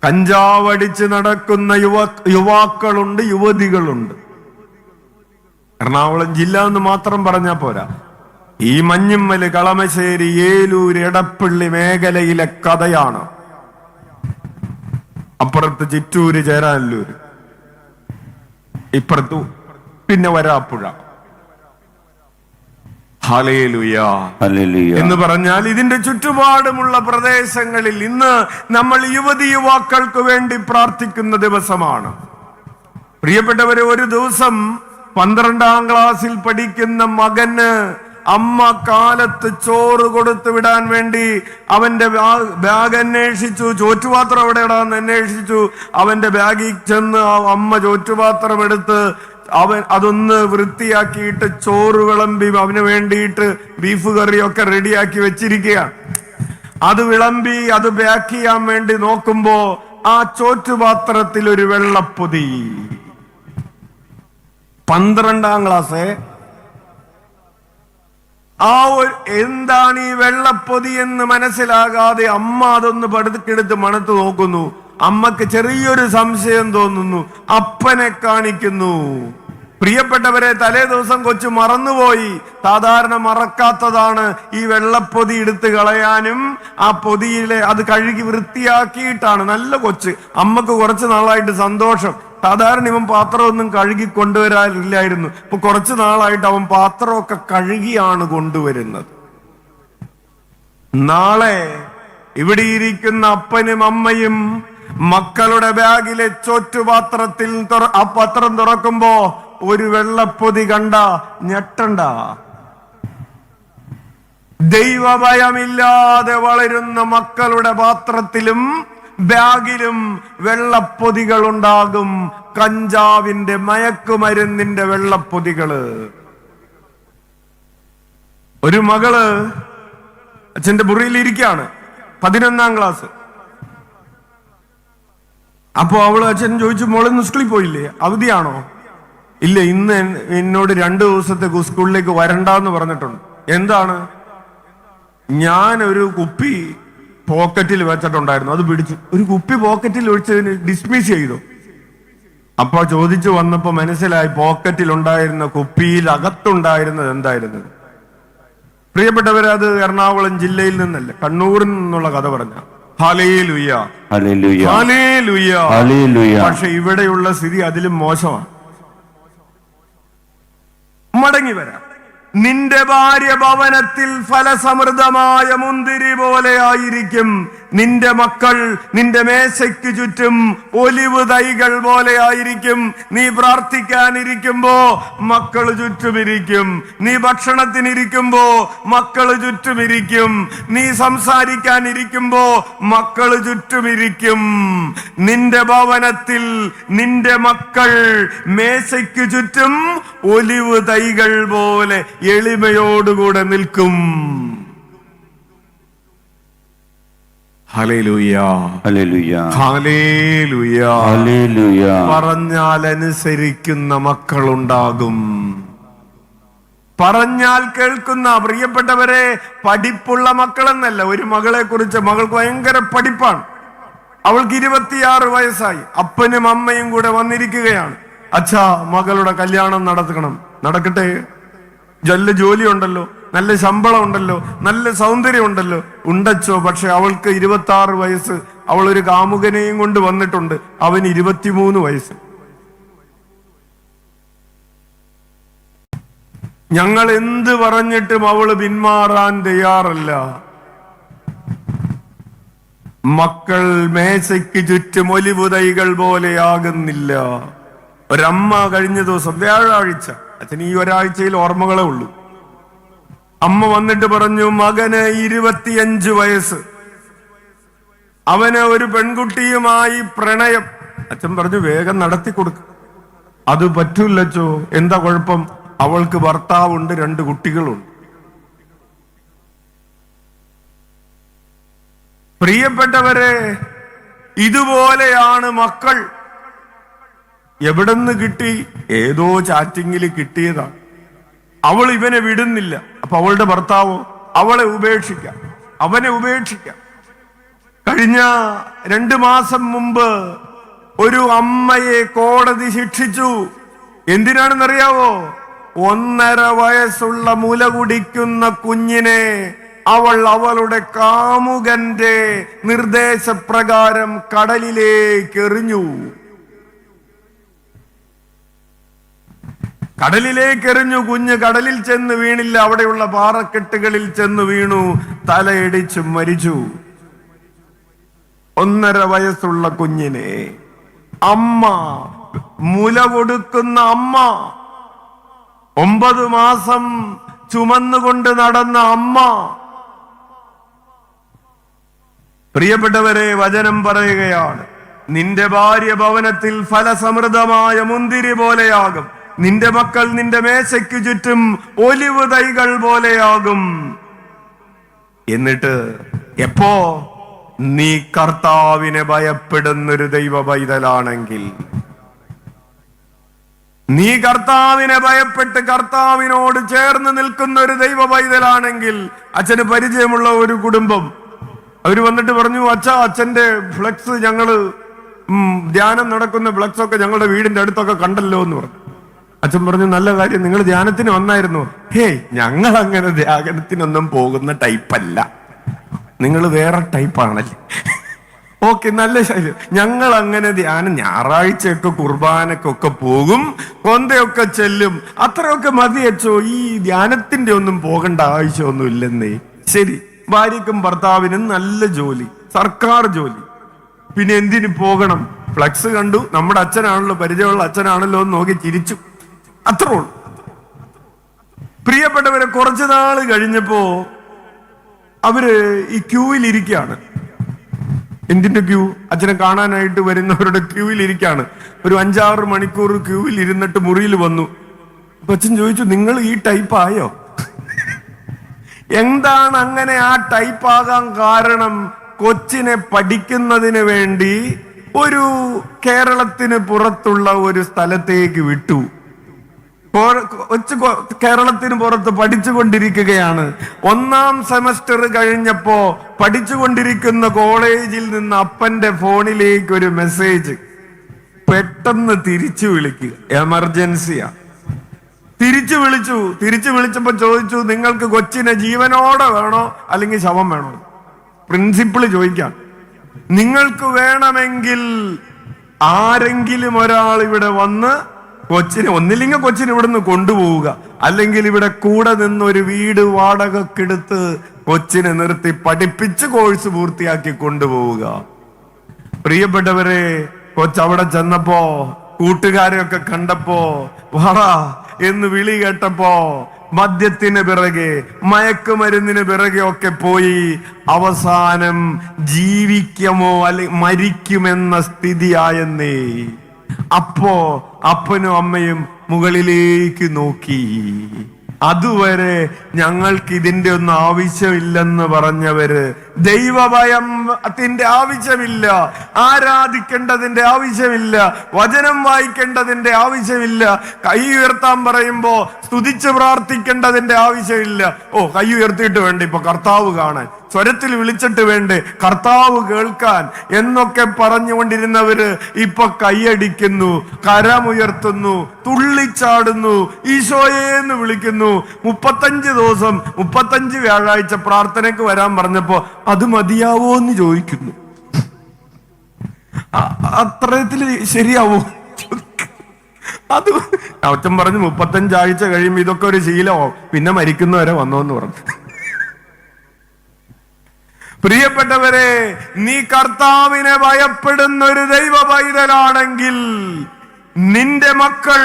കഞ്ചാവടിച്ച് നടക്കുന്ന യുവാക്കളുണ്ട്, യുവതികളുണ്ട്. എറണാകുളം ജില്ല എന്ന് മാത്രം പറഞ്ഞാൽ പോരാ. ഈ മഞ്ഞുമ്മല്, കളമശ്ശേരി, ഏലൂർ, എടപ്പള്ളി മേഖലയിലെ കഥയാണ്. അപ്പുറത്ത് ചിറ്റൂര്, ചേരാനല്ലൂര്, ഇപ്പുറത്തു പിന്നെ വരാപ്പുഴ. ഹല്ലേലൂയാ, ഹല്ലേലൂയ എന്ന് പറഞ്ഞാൽ ഇതിന്റെ ചുറ്റുപാടുമുള്ള പ്രദേശങ്ങളിൽ ഇന്ന് നമ്മൾ യുവതിയുവാക്കൾക്ക് വേണ്ടി പ്രാർത്ഥിക്കുന്ന ദിവസമാണ്. പ്രിയപ്പെട്ടവരെ, ഒരു ദിവസം 12ാം ക്ലാസ്സിൽ പഠിക്കുന്ന മകന് അമ്മ കാലത്ത് ചോറ് കൊടുത്തു വിടാൻ വേണ്ടി അവന്റെ ബാഗ് അന്വേഷിച്ചു. ചോറ്റുപാത്രം എവിടെയാണെന്ന് അന്വേഷിച്ചു. അവന്റെ ബാഗിൽ ചെന്ന് അമ്മ ചോറ്റുപാത്രം എടുത്ത് അതൊന്ന് വൃത്തിയാക്കിയിട്ട് ചോറ് വിളമ്പി അവന് വേണ്ടിയിട്ട് ബീഫ് കറിയൊക്കെ റെഡിയാക്കി വെച്ചിരിക്കുകയാണ്. അത് വിളമ്പി അത് പാക്ക് ചെയ്യാൻ വേണ്ടി നോക്കുമ്പോ ആ ചോറ്റുപാത്രത്തിൽ ഒരു വെള്ളപ്പൊതി. 12ാം ക്ലാസ്. എന്താണ് ഈ വെള്ളപ്പൊതി എന്ന് മനസ്സിലാകാതെ അമ്മ അതൊന്ന് പടുക്കെടുത്ത് മണത്ത് നോക്കുന്നു. അമ്മക്ക് ചെറിയൊരു സംശയം തോന്നുന്നു. അപ്പനെ കാണിക്കുന്നു. പ്രിയപ്പെട്ടവരെ, തലേ ദിവസം കൊച്ചു മറന്നുപോയി. സാധാരണ മറക്കാത്തതാണ് ഈ വെള്ളപ്പൊതി എടുത്ത് കളയാനും ആ പൊതിയിലെ അത് കഴുകി വൃത്തിയാക്കിയിട്ടാണ്. നല്ല കൊച്ച്. അമ്മക്ക് കുറച്ച് നാളായിട്ട് സന്തോഷം. സാധാരണ ഇവൻ പാത്രമൊന്നും കഴുകി കൊണ്ടുവരാറില്ലായിരുന്നു. ഇപ്പൊ കുറച്ചു നാളായിട്ട് അവൻ പാത്രമൊക്കെ കഴുകിയാണ് കൊണ്ടുവരുന്നത്. നാളെ ഇവിടെ ഇരിക്കുന്ന അപ്പനും അമ്മയും മക്കളുടെ ബാഗിലെ ചോറ്റുപാത്രത്തിൽ ആ പത്രം തുറക്കുമ്പോ ഒരു വെള്ളപ്പൊതി കണ്ട ഞെട്ടണ്ട. ദൈവഭയമില്ലാതെ വളരുന്ന മക്കളുടെ പാത്രത്തിലും ബാഗിലും വെള്ളപ്പൊതികൾ ഉണ്ടാകും. കഞ്ചാവിന്റെ, മയക്കുമരുന്നിന്റെ വെള്ളപ്പൊതികള്. ഒരു മകള് അച്ഛന്റെ മുറിയിൽ ഇരിക്കുകയാണ്, 11ാം ക്ലാസ്. അപ്പോ അവള് അച്ഛൻ ചോദിച്ചു, മോളിന്ന് സ്കൂളിൽ പോയില്ലേ? അവധിയാണോ? ഇല്ല, ഇന്ന് എന്നോട് 2 ദിവസത്തെ സ്കൂളിലേക്ക് വരണ്ടെന്ന് പറഞ്ഞിട്ടുണ്ട്. എന്താണ്? ഞാൻ ഒരു കുപ്പി പോക്കറ്റിൽ വെച്ചിട്ടുണ്ടായിരുന്നു, അത് പിടിച്ചു. ഒരു കുപ്പി പോക്കറ്റിൽ ഒഴിച്ചതിന് ഡിസ്മിസ് ചെയ്തു. അപ്പൊ ചോദിച്ചു വന്നപ്പോ മനസ്സിലായി പോക്കറ്റിൽ ഉണ്ടായിരുന്ന കുപ്പിയിൽ അകത്തുണ്ടായിരുന്നത് എന്തായിരുന്നു. പ്രിയപ്പെട്ടവരെ, അത് എറണാകുളം ജില്ലയിൽ നിന്നല്ല, കണ്ണൂരിൽ നിന്നുള്ള കഥ പറഞ്ഞ. Hallelujah, hallelujah, hallelujah, hallelujah. പക്ഷെ ഇവിടെയുള്ള സ്ഥിതി അതിലും മോശമാണ്. മടങ്ങി വരാം. നിന്റെ ഭാര്യ ഭവനത്തിൽ ഫലസമൃദ്ധമായ മുന്തിരി പോലെ ആയിരിക്കും. നിന്റെ മക്കൾ നിന്റെ മേശയ്ക്ക് ചുറ്റും ഒലിവ് തൈകൾ പോലെ ആയിരിക്കും. നീ പ്രാർത്ഥിക്കാനിരിക്കുമ്പോ മക്കള് ചുറ്റുമിരിക്കും. നീ ഭക്ഷണത്തിനിരിക്കുമ്പോ മക്കള് ചുറ്റുമിരിക്കും. നീ സംസാരിക്കാനിരിക്കുമ്പോ മക്കള് ചുറ്റുമിരിക്കും. നിന്റെ ഭവനത്തിൽ നിന്റെ മക്കൾ മേശയ്ക്ക് ചുറ്റും ഒലിവ് തൈകൾ പോലെ എളിമയോടുകൂടെ നിൽക്കും. Hallelujah, hallelujah, hallelujah, hallelujah. പറഞ്ഞാൽ അനുസരിക്കുന്ന മക്കളുണ്ടാകും. പറഞ്ഞാൽ കേൾക്കുന്ന പ്രിയപ്പെട്ടവരെ, പഠിപ്പുള്ള മക്കളെന്നല്ല. ഒരു മകളെ കുറിച്ച്, മകൾക്ക് ഭയങ്കര പഠിപ്പാണ്. അവൾക്ക് 26 വയസ്സായി. അപ്പനും അമ്മയും കൂടെ വന്നിരിക്കുകയാണ്. അച്ഛാ, മകളുടെ കല്യാണം നടക്കട്ടെ. നല്ല ജോലി ഉണ്ടല്ലോ, നല്ല ശമ്പളം ഉണ്ടല്ലോ, നല്ല സൗന്ദര്യം ഉണ്ടല്ലോ. ഉണ്ടച്ചോ, പക്ഷെ അവൾക്ക് 26 വയസ്സ്. അവൾ ഒരു കാമുകനെയും കൊണ്ട് വന്നിട്ടുണ്ട്. അവന് 23 വയസ്സ്. ഞങ്ങൾ എന്ത് പറഞ്ഞിട്ടും അവള് പിന്മാറാൻ തയ്യാറല്ല. മക്കൾ മേശയ്ക്ക് ചുറ്റും ഒലിവ് തൈകൾ പോലെയാകുന്നില്ല. ഒരമ്മ കഴിഞ്ഞ ദിവസം വ്യാഴാഴ്ച, അച്ഛന് ഈ ഒരാഴ്ചയിൽ ഓർമ്മകളേ ഉള്ളൂ, അമ്മ വന്നിട്ട് പറഞ്ഞു, മകന് 25 വയസ്സ്, അവന് ഒരു പെൺകുട്ടിയുമായി പ്രണയം. അച്ഛൻ പറഞ്ഞു, വേഗം നടത്തി കൊടുക്കും. അത് പറ്റൂലച്ചോ. എന്താ കുഴപ്പം? അവൾക്ക് ഭർത്താവുണ്ട്, 2 കുട്ടികളുണ്ട്. പ്രിയപ്പെട്ടവരെ, ഇതുപോലെയാണ് മക്കൾ. എവിടെന്ന് കിട്ടി? ഏതോ ചാറ്റിങ്ങിൽ കിട്ടിയതാണ്. അവൾ ഇവനെ വിടുന്നില്ല. അപ്പൊ അവളുടെ ഭർത്താവോ അവളെ ഉപേക്ഷിക്കാം, അവനെ ഉപേക്ഷിക്കാം. കഴിഞ്ഞ 2 മാസം മുമ്പ് ഒരു അമ്മയെ കോടതി ശിക്ഷിച്ചു. എന്തിനാണെന്നറിയാവോ? 1.5 വയസ്സുള്ള മുല കുടിക്കുന്ന കുഞ്ഞിനെ അവളുടെ കാമുകന്റെ നിർദ്ദേശപ്രകാരം കടലിലേക്ക് എറിഞ്ഞു. കുഞ്ഞ് കടലിൽ ചെന്ന് വീണില്ല, അവിടെയുള്ള പാറക്കെട്ടുകളിൽ ചെന്ന് വീണു, തലയിടിച്ചു മരിച്ചു. 1.5 വയസ്സുള്ള കുഞ്ഞിനെ അമ്മ, മുല കൊടുക്കുന്ന അമ്മ, 9 മാസം ചുമന്നുകൊണ്ട് നടന്ന അമ്മ. പ്രിയപ്പെട്ടവരെ, വചനം പറയുകയാണ്, നിന്റെ ഭാര്യ ഭവനത്തിൽ ഫലസമൃദ്ധമായ മുന്തിരി പോലെയാകും. നിന്റെ മക്കൾ നിന്റെ മേശയ്ക്ക് ചുറ്റും ഒലിവ് തൈകൾ പോലെയാകും. എന്നിട്ട് എപ്പോ നീ കർത്താവിനെ ഭയപ്പെടുന്നൊരു ദൈവ പൈതലാണെങ്കിൽ, നീ കർത്താവിനെ ഭയപ്പെട്ട് കർത്താവിനോട് ചേർന്ന് നിൽക്കുന്ന ഒരു ദൈവ പൈതലാണെങ്കിൽ. അച്ഛന് പരിചയമുള്ള ഒരു കുടുംബം, അവര് വന്നിട്ട് പറഞ്ഞു, അച്ഛന്റെ ഫ്ലെക്സ് ഞങ്ങള് ധ്യാനം നടക്കുന്ന ഫ്ലെക്സ് ഒക്കെ ഞങ്ങളുടെ വീടിന്റെ അടുത്തൊക്കെ കണ്ടല്ലോ എന്ന് പറഞ്ഞു. അച്ഛൻ പറഞ്ഞു, നല്ല കാര്യം, നിങ്ങൾ ധ്യാനത്തിന് വന്നായിരുന്നു? ഹേയ്, ഞങ്ങൾ അങ്ങനെ ധ്യാനത്തിനൊന്നും പോകുന്ന ടൈപ്പല്ല, നിങ്ങൾ വേറെ ടൈപ്പാണല്ലേ. ഓക്കെ, നല്ല ശൈലം. ഞങ്ങൾ അങ്ങനെ ധ്യാനം ഞായറാഴ്ചയൊക്കെ കുർബാനക്കൊക്കെ പോകും, കൊന്തയൊക്കെ ചെല്ലും, അത്രയൊക്കെ മതി അച്ചോ, ഈ ധ്യാനത്തിന്റെ ഒന്നും പോകേണ്ട ആവശ്യമൊന്നും ഇല്ലെന്നേ. ശരി, ഭാര്യക്കും ഭർത്താവിനും നല്ല ജോലി, സർക്കാർ ജോലി, പിന്നെ എന്തിനു പോകണം? ഫ്ലക്സ് കണ്ടു, നമ്മുടെ അച്ഛനാണല്ലോ, പരിചയമുള്ള അച്ഛനാണല്ലോ എന്ന് നോക്കി ചിരിച്ചു, അത്രേ ഉള്ളൂ. പ്രിയപ്പെട്ടവരെ, കുറച്ചു നാള് കഴിഞ്ഞപ്പോ അവര് ഈ ക്യൂവിൽ ഇരിക്കുകയാണ്. എന്തിന്റെ ക്യൂ? അച്ഛനെ കാണാനായിട്ട് വരുന്നവരുടെ ക്യൂവിൽ ഇരിക്കുകയാണ്. ഒരു 5-6 മണിക്കൂർ ക്യൂവിൽ ഇരുന്നിട്ട് മുറിയിൽ വന്നു. അപ്പൊ അച്ഛൻ ചോദിച്ചു, നിങ്ങൾ ഈ ടൈപ്പ് ആയോ? എന്താണ് അങ്ങനെ ആ ടൈപ്പ് ആകാൻ കാരണം? കൊച്ചിനെ പഠിക്കുന്നതിന് വേണ്ടി ഒരു കേരളത്തിന് പുറത്തുള്ള ഒരു സ്ഥലത്തേക്ക് വിട്ടു. കേരളത്തിന് പുറത്ത് പഠിച്ചുകൊണ്ടിരിക്കുകയാണ്. 1ാം സെമസ്റ്റർ കഴിഞ്ഞപ്പോ പഠിച്ചുകൊണ്ടിരിക്കുന്ന കോളേജിൽ നിന്ന് അപ്പന്റെ ഫോണിലേക്ക് ഒരു മെസ്സേജ്. പെട്ടെന്ന് തിരിച്ചു വിളിക്കുക, എമർജൻസിയാ. തിരിച്ചു വിളിച്ചപ്പോ ചോദിച്ചു, നിങ്ങൾക്ക് കൊച്ചിനെ ജീവനോടെ വേണോ അല്ലെങ്കിൽ ശവം വേണോ? പ്രിൻസിപ്പിള് ചോദിക്കാം. നിങ്ങൾക്ക് വേണമെങ്കിൽ ആരെങ്കിലും ഒരാൾ ഇവിടെ വന്ന് ഒന്നില്ലെങ്കിൽ കൊച്ചിനെ ഇവിടുന്ന് കൊണ്ടുപോവുക, അല്ലെങ്കിൽ ഇവിടെ കൂടെ നിന്ന് ഒരു വീട് വാടകക്കെടുത്ത് കൊച്ചിനെ നിർത്തി പഠിപ്പിച്ച് കോഴ്സ് പൂർത്തിയാക്കി കൊണ്ടുപോവുക. പ്രിയപ്പെട്ടവരെ, കൊച്ചവിടെ ചെന്നപ്പോ കൂട്ടുകാരെയൊക്കെ കണ്ടപ്പോ വാടാ എന്ന് വിളി കേട്ടപ്പോ മദ്യത്തിന് പിറകെ, മയക്കുമരുന്നിന് പിറകെ ഒക്കെ പോയി അവസാനം ജീവിക്കുമോ അല്ലെങ്കിൽ മരിക്കുമെന്ന സ്ഥിതിയായെന്നേ. അപ്പോ അപ്പനും അമ്മയും മുകളിലേക്ക് നോക്കി. അതുവരെ ഞങ്ങൾക്ക് ഇതിന്റെ ഒന്നും ആവശ്യമില്ലെന്ന് പറഞ്ഞവര്, ദൈവഭയത്തിന്റെ ആവശ്യമില്ല, ആരാധിക്കേണ്ടതിന്റെ ആവശ്യമില്ല, വചനം വായിക്കേണ്ടതിന്റെ ആവശ്യമില്ല, കൈ ഉയർത്താൻ പറയുമ്പോ സ്തുതിച്ച് പ്രാർത്ഥിക്കേണ്ടതിന്റെ ആവശ്യമില്ല. ഓ, കൈ ഉയർത്തിയിട്ട് വേണ്ട ഇപ്പൊ കർത്താവ് കാണാൻ, സ്വരത്തിൽ വിളിച്ചിട്ട് വേണ്ടേ കർത്താവ് കേൾക്കാൻ എന്നൊക്കെ പറഞ്ഞുകൊണ്ടിരുന്നവര് ഇപ്പൊ കൈയടിക്കുന്നു, കരമുയർത്തുന്നു, തുള്ളിച്ചാടുന്നു, ഈശോയെ എന്ന് വിളിക്കുന്നു. 35 ദിവസം 35 വ്യാഴാഴ്ച പ്രാർത്ഥനയ്ക്ക് വരാൻ പറഞ്ഞപ്പോ അത് മതിയാവോ എന്ന് ചോദിക്കുന്നു. അത്രത്തില് ശരിയാവോ? അത് അച്ഛൻ പറഞ്ഞു 35 ആഴ്ച കഴിയുമ്പോ ഇതൊക്കെ ഒരു ശീലമാവും, പിന്നെ മരിക്കുന്നവരെ വന്നോന്ന് പറഞ്ഞു. പ്രിയപ്പെട്ടവരെ, നീ കർത്താവിനെ ഭയപ്പെടുന്ന ഒരു ദൈവ പൈതലാണെങ്കിൽ നിന്റെ മക്കൾ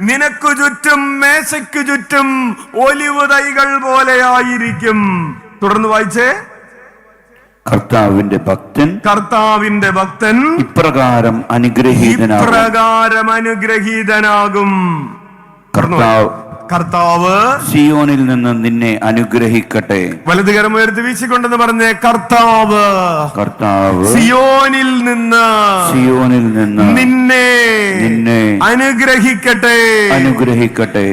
നിനക്കു ചുറ്റും, മേശയ്ക്കു ചുറ്റും ഒലിവ് തൈകൾ പോലെയായിരിക്കും. തുടർന്ന് വായിച്ചേ. കർത്താവിന്റെ ഭക്തൻ ഇപ്രകാരം അനുഗ്രഹീതനാകും. കർത്താവ് സിയോനിൽ നിന്ന് നിന്നെ അനുഗ്രഹിക്കട്ടെ. വലതുകരം ഉയർത്തി വീശിക്കൊണ്ടെന്ന് പറഞ്ഞേ, കർത്താവ് സിയോനിൽ നിന്ന് നിന്നെ അനുഗ്രഹിക്കട്ടെ.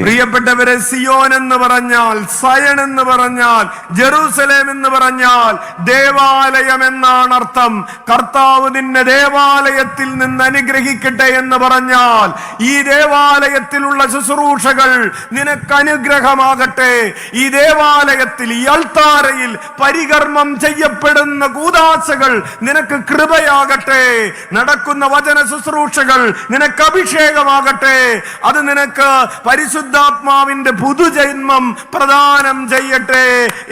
പ്രിയപ്പെട്ടവരെ, സിയോൻ എന്ന് പറഞ്ഞാൽ, സയൺ എന്ന് പറഞ്ഞാൽ, ജെറൂസലേം എന്ന് പറഞ്ഞാൽ ദേവാലയം എന്നാണ് അർത്ഥം. കർത്താവ് നിന്നെ ദേവാലയത്തിൽ നിന്ന് അനുഗ്രഹിക്കട്ടെ എന്ന് പറഞ്ഞാൽ ഈ ദേവാലയത്തിലുള്ള ശുശ്രൂഷകൾ നിനക്ക് അനുഗ്രഹമാകട്ടെ. ഈ ദേവാലയത്തിൽ, ഈ അൾത്താരയിൽ പരികർമ്മം ചെയ്യപ്പെടുന്ന കൂദാശകൾ നിനക്ക് കൃപയാകട്ടെ. നടക്കുന്ന വചന ശുശ്രൂഷകൾ നിനക്ക് അഭിഷേകമാകട്ടെ. അത് നിനക്ക് പരിശുദ്ധാത്മാവിന്റെ പുതുജന്മം പ്രദാനം ചെയ്യട്ടെ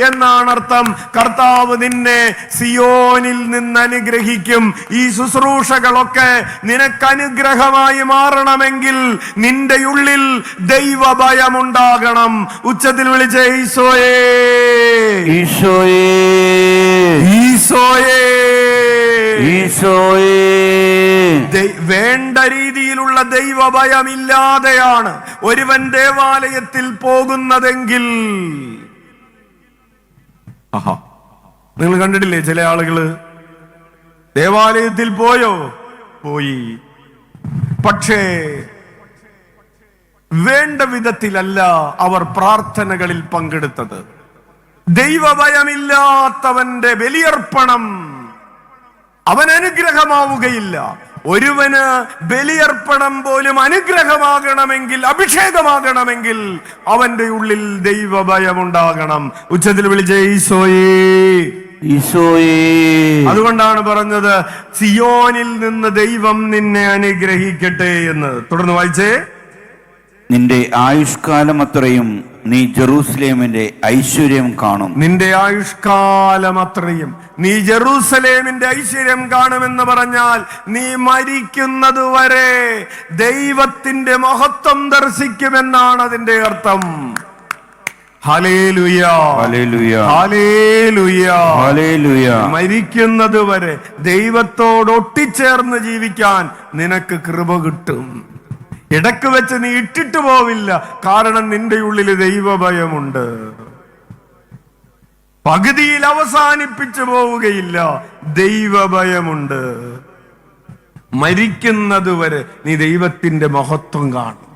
എന്നാണ് അർത്ഥം. കർത്താവ് നിന്നെ സിയോനിൽ നിന്ന് അനുഗ്രഹിക്കും. ഈ ശുശ്രൂഷകളൊക്കെ നിനക്ക് അനുഗ്രഹമായി മാറണമെങ്കിൽ നിന്റെ ഉള്ളിൽ ദൈവഭയം ഉണ്ടാകണം. ഉച്ചത്തിൽ വിളിച്ചേ, ഈശോയേ, ഈശോയേ, ഈശോയേ, ഈശോയേ. വേണ്ട രീതിയിലുള്ള ദൈവഭയമില്ലാതെയാണ് ഒരുവൻ ദേവാലയത്തിൽ പോകുന്നതെങ്കിൽ, നിങ്ങൾ കണ്ടിട്ടില്ലേ ചില ആളുകള് ദേവാലയത്തിൽ പോയി, പക്ഷേ വേണ്ട വിധത്തിലല്ല അവർ പ്രാർത്ഥനകളിൽ പങ്കെടുത്തത്. ദൈവഭയമില്ലാത്തവന്റെ ബലിയർപ്പണം അവൻ അനുഗ്രഹമാവുകയില്ല. ഒരുവന് ബലിയർപ്പണം പോലും അനുഗ്രഹമാകണമെങ്കിൽ, അഭിഷേകമാകണമെങ്കിൽ അവന്റെ ഉള്ളിൽ ദൈവഭയമുണ്ടാകണം. ഉച്ചത്തിൽ വിളിച്ച ഈശോയേ, ഈശോയേ. അതുകൊണ്ടാണ് പറഞ്ഞത് സിയോനിൽ നിന്ന് ദൈവം നിന്നെ അനുഗ്രഹിക്കട്ടെ എന്ന്. തുടർന്ന് വായിച്ചേ. നിന്റെ ആയുഷ്കാലം അത്രയും നീ ജെറൂസലേമിന്റെ ഐശ്വര്യം കാണും. നിന്റെ ആയുഷ്കാലം അത്രയും നീ ജെറൂസലേമിന്റെ ഐശ്വര്യം കാണുമെന്ന് പറഞ്ഞാൽ നീ മരിക്കുന്നത് വരെ ദൈവത്തിന്റെ മഹത്വം ദർശിക്കുമെന്നാണ് അതിന്റെ അർത്ഥം. Hallelujah, hallelujah, hallelujah, hallelujah. മരിക്കുന്നത് വരെ ദൈവത്തോട് ഒട്ടിച്ചേർന്ന് ജീവിക്കാൻ നിനക്ക് കൃപ കിട്ടും. ഇടക്ക് വെച്ച് നീ ഇട്ടിട്ട് പോവില്ല, കാരണം നിന്റെ ഉള്ളിൽ ദൈവഭയമുണ്ട്. പകുതിയിൽ അവസാനിപ്പിച്ചു പോവുകയില്ല, ദൈവഭയമുണ്ട്. മരിക്കുന്നത് വരെ നീ ദൈവത്തിന്റെ മഹത്വം കാണും.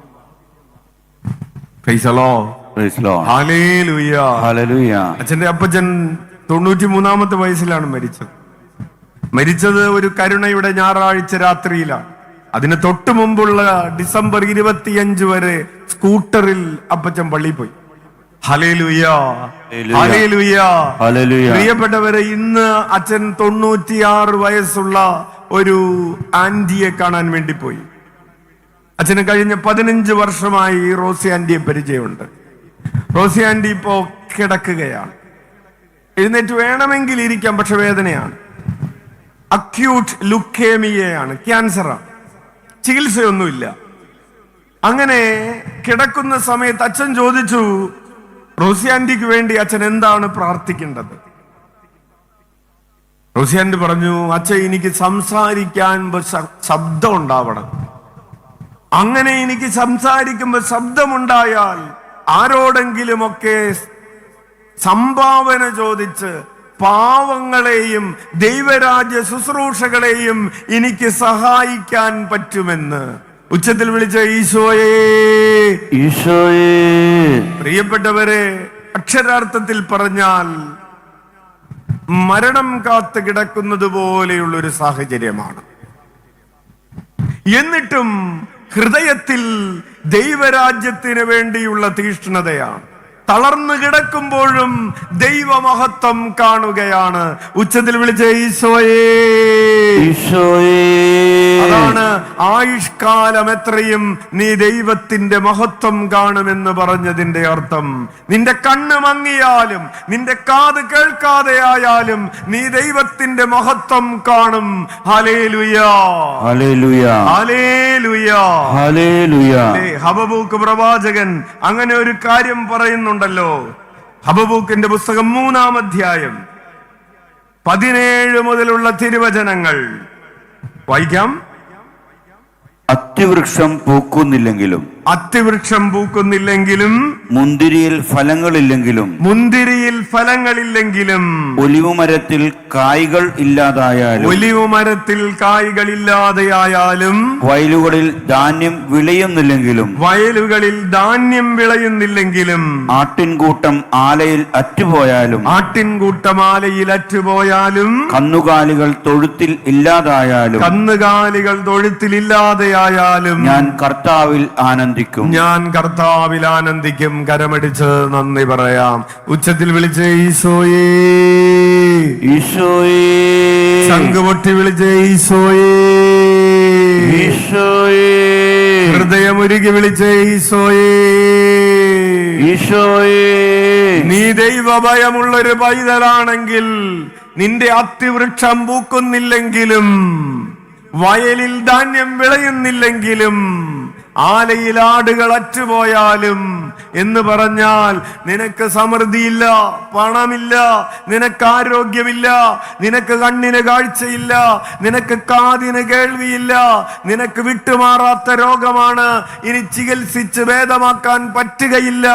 അച്ഛന്റെ അപ്പച്ചൻ 93-ാമത്തെ വയസ്സിലാണ് മരിച്ചത് ഒരു കരുണയുടെ ഞായറാഴ്ച രാത്രിയിലാണ്. അതിന് തൊട്ടു മുമ്പുള്ള ഡിസംബർ 25 വരെ സ്കൂട്ടറിൽ അപ്പച്ചൻ പള്ളിയിൽ പോയി. Hallelujah, hallelujah, hallelujah. പ്രിയപ്പെട്ടവരെ, ഇന്ന് അച്ഛൻ 96 വയസ്സുള്ള ഒരു ആന്റിയെ കാണാൻ വേണ്ടി പോയി. അച്ഛന് കഴിഞ്ഞ 15 വർഷമായി റോസി ആന്റിയെ പരിചയമുണ്ട്. റോസി ആന്റി ഇപ്പോ കിടക്കുകയാണ്. എഴുന്നേറ്റ് വേണമെങ്കിൽ ഇരിക്കാം, പക്ഷെ വേദനയാണ്. അക്യൂട്ട് ലുക്കേമിയയാണ്, ക്യാൻസറാണ്, ചികിത്സയൊന്നുമില്ല. അങ്ങനെ കിടക്കുന്ന സമയത്ത് അച്ഛൻ ചോദിച്ചു, റോസി ആന്റിക്ക് വേണ്ടി അച്ഛൻ എന്താണ് പ്രാർത്ഥിക്കേണ്ടത്? റോസി ആന്റി പറഞ്ഞു, അച്ഛൻ എനിക്ക് സംസാരിക്കാൻ ശബ്ദം ഉണ്ടാവണം. അങ്ങനെ എനിക്ക് സംസാരിക്കുമ്പോൾ ശബ്ദമുണ്ടായാൽ ആരോടെങ്കിലുമൊക്കെ സംഭാവന ചോദിച്ച് പാവങ്ങളെയും ദൈവരാജ്യ ശുശ്രൂഷകളെയും എനിക്ക് സഹായിക്കാൻ പറ്റുമെന്ന് ഉച്ചത്തിൽ വിളിച്ച ഈശോയേ, ഈശോയേ. പ്രിയപ്പെട്ടവരെ, അക്ഷരാർത്ഥത്തിൽ പറഞ്ഞാൽ മരണം കാത്ത് കിടക്കുന്നത് പോലെയുള്ള ഒരു സാഹചര്യമാണ്. എന്നിട്ടും ഹൃദയത്തിൽ ദൈവരാജ്യത്തിന് വേണ്ടിയുള്ള തീഷ്ണതയാണ്. തളർന്നു കിടക്കുമ്പോഴും ദൈവമഹത്വം കാണുകയാണ്. ഉച്ചത്തിൽ വിളിച്ച ഈശോയേ, ഈശോയേ. അതാണ് ആയുഷ്കാലം എത്രയും നീ ദൈവത്തിന്റെ മഹത്വം കാണുമെന്ന് പറഞ്ഞതിന്റെ അർത്ഥം. നിന്റെ കണ്ണ് മങ്ങിയാലും നിന്റെ കാത് കേൾക്കാതെ ആയാലും നീ ദൈവത്തിന്റെ മഹത്വം കാണും. ഹല്ലേലൂയാ, ഹല്ലേലൂയാ, ഹല്ലേലൂയാ, ഹല്ലേലൂയാ. ഹബക്കൂക്ക് പ്രവാചകൻ അങ്ങനെ ഒരു കാര്യം പറയുന്നുണ്ടല്ലോ. ഹബക്കൂക്കിന്റെ പുസ്തകം 3-ാം അധ്യായം 17 മുതലുള്ള തിരുവചനങ്ങൾ വായിക്കാം. അത്തിവൃക്ഷം പൂക്കുന്നില്ലെങ്കിലും, അത്തിവൃക്ഷം പൂക്കുന്നില്ലെങ്കിലും, മുന്തിരിയിൽ ഫലങ്ങളില്ലെങ്കിലും, മുന്തിരിയിൽ ഫലങ്ങളില്ലെങ്കിലും, ഒലിവുമരത്തിൽ കായ്കൾ ഇല്ലാതായാലും, ഒലിവുമരത്തിൽ കായ്കളില്ലാതെയായാലും, വയലുകളിൽ ധാന്യം വിളയുന്നില്ലെങ്കിലും, വയലുകളിൽ ധാന്യം വിളയുന്നില്ലെങ്കിലും, ആട്ടിൻകൂട്ടം ആലയിൽ അറ്റുപോയാലും, ആട്ടിൻകൂട്ടം ആലയിൽ അറ്റുപോയാലും, കന്നുകാലികൾ തൊഴുത്തിൽ ഇല്ലാതായാലും, കന്നുകാലികൾ തൊഴുത്തിലില്ലാതെയായാലും, ഞാൻ കർത്താവിൽ ആനന്ദിക്കും, ഞാൻ കർത്താവിൽ ആനന്ദിക്കും. കരമടിച്ച് നന്ദി പറയാം. ഉച്ചത്തിൽ വിളിച്ച ഈശോയേ, ഈശോയേ. ശംഖുപൊട്ടി വിളിച്ച ഈശോയേ, ഈശോയേ. ഹൃദയമുരുകി വിളിച്ച ഈശോയേ, ഈശോയേ. നീ ദൈവഭയമുള്ളൊരു പൈതലാണെങ്കിൽ, നിന്റെ അത്തിവൃക്ഷം പൂക്കുന്നില്ലെങ്കിലും, വയലിൽ ധാന്യം വിളയുന്നില്ലെങ്കിലും, ആലയിൽ ആടുകൾ അറ്റുപോയാലും എന്ന് പറഞ്ഞാൽ നിനക്ക് സമൃദ്ധിയില്ല, പണമില്ല, നിനക്ക് ആരോഗ്യമില്ല, നിനക്ക് കണ്ണിന് കാഴ്ചയില്ല, നിനക്ക് കാതിന് കേൾവിയില്ല, നിനക്ക് വിട്ടുമാറാത്ത രോഗമാണ്, ഇനി ചികിത്സിച്ച് ഭേദമാക്കാൻ പറ്റുകയില്ല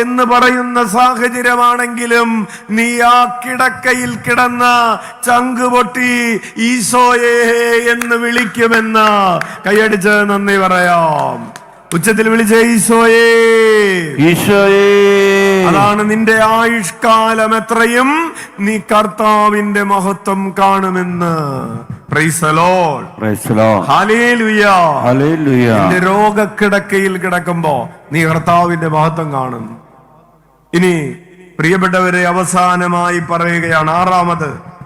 എന്ന് പറയുന്ന സാഹചര്യമാണെങ്കിലും നീ ആ കിടക്കയിൽ കിടന്ന് ചങ്കുപൊട്ടി ഈശോയേ എന്ന് വിളിക്കുമെന്ന് കൈയടിച്ച് നന്ദി പറയാം. ഉച്ചത്തിൽ വിളിച്ച ഈശോയേ, ഈശോയേ. അതാണ് നിന്റെ ആയുഷ്കാലം എത്രയും നീ കർത്താവിന്റെ മഹത്വം കാണുമെന്ന്. Price the Lord, price the Lord, hallelujah, hallelujah. നിന്റെ രോഗക്കിടക്കയിൽ കിടക്കുമ്പോ നീ കർത്താവിന്റെ മഹത്വം കാണും. ഇനി പ്രിയപ്പെട്ടവരെ, അവസാനമായി പറയുകയാണ്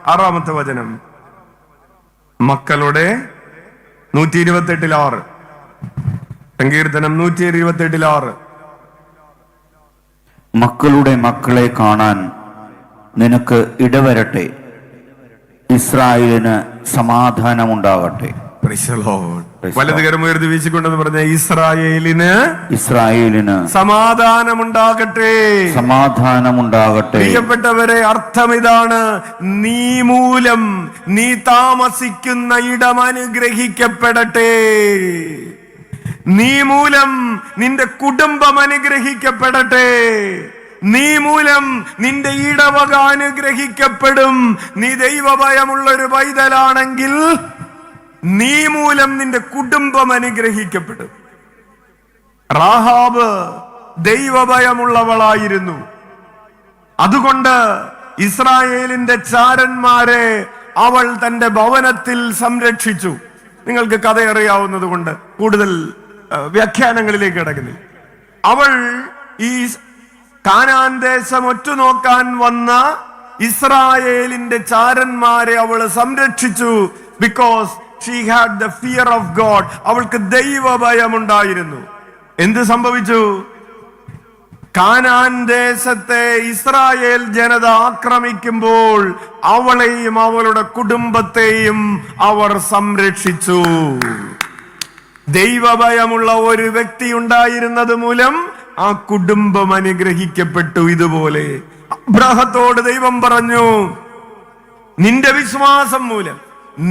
ആറാമത്തെ വചനം. മക്കളുടെ 128:6, സങ്കീർത്തനം 128:6. മക്കളുടെ മക്കളെ കാണാൻ നിനക്ക് ഇടവരട്ടെ, ഇസ്രായേലിന് സമാധാനമുണ്ടാകട്ടെ. വലതുകരം ഉയർത്തി വീശിക്കൊണ്ടെന്ന് പറഞ്ഞ ഇസ്രായേലിന് സമാധാനമുണ്ടാകട്ടെ, സമാധാനമുണ്ടാകട്ടെ. പ്രിയപ്പെട്ടവരെ, അർത്ഥം ഇതാണ്: നീ മൂലം നീ താമസിക്കുന്ന ഇടം അനുഗ്രഹിക്കപ്പെടട്ടെ, നീ മൂലം നിന്റെ കുടുംബം അനുഗ്രഹിക്കപ്പെടട്ടെ, നീ മൂലം നിന്റെ ഇടവക അനുഗ്രഹിക്കപ്പെടും. നീ ദൈവഭയമുള്ളൊരു പൈതലാണെങ്കിൽ നീ മൂലം നിന്റെ കുടുംബം അനുഗ്രഹിക്കപ്പെടും. റാഹാബ് ദൈവഭയമുള്ളവളായിരുന്നു. അതുകൊണ്ട് ഇസ്രായേലിന്റെ ചാരന്മാരെ അവൾ തന്റെ ഭവനത്തിൽ സംരക്ഷിച്ചു. നിങ്ങൾക്ക് കഥ അറിയാവുന്നത് കൊണ്ട് കൂടുതൽ വ്യാഖ്യാനങ്ങളിലേക്ക് കിടക്കുന്നില്ല. അവൾ ഈ കാനാൻ ദേശം ഒറ്റുനോക്കാൻ വന്ന ഇസ്രായേലിന്റെ ചാരന്മാരെ അവൾ സംരക്ഷിച്ചു. Because she had the fear of God. അവൾക്ക് ദൈവഭയം ഉണ്ടായിരുന്നു. എന്ത് സംഭവിച്ചു? കാനാൻ ദേശത്തെ ഇസ്രായേൽ ജനത ആക്രമിക്കുമ്പോൾ അവളെയും അവളുടെ കുടുംബത്തെയും അവർ സംരക്ഷിച്ചു. ദൈവഭയമുള്ള ഒരു വ്യക്തി ഉണ്ടായിരുന്നത് മൂലം ആ കുടുംബം അനുഗ്രഹിക്കപ്പെട്ടു. ഇതുപോലെ അബ്രാഹത്തോട് ദൈവം പറഞ്ഞു, നിന്റെ വിശ്വാസം മൂലം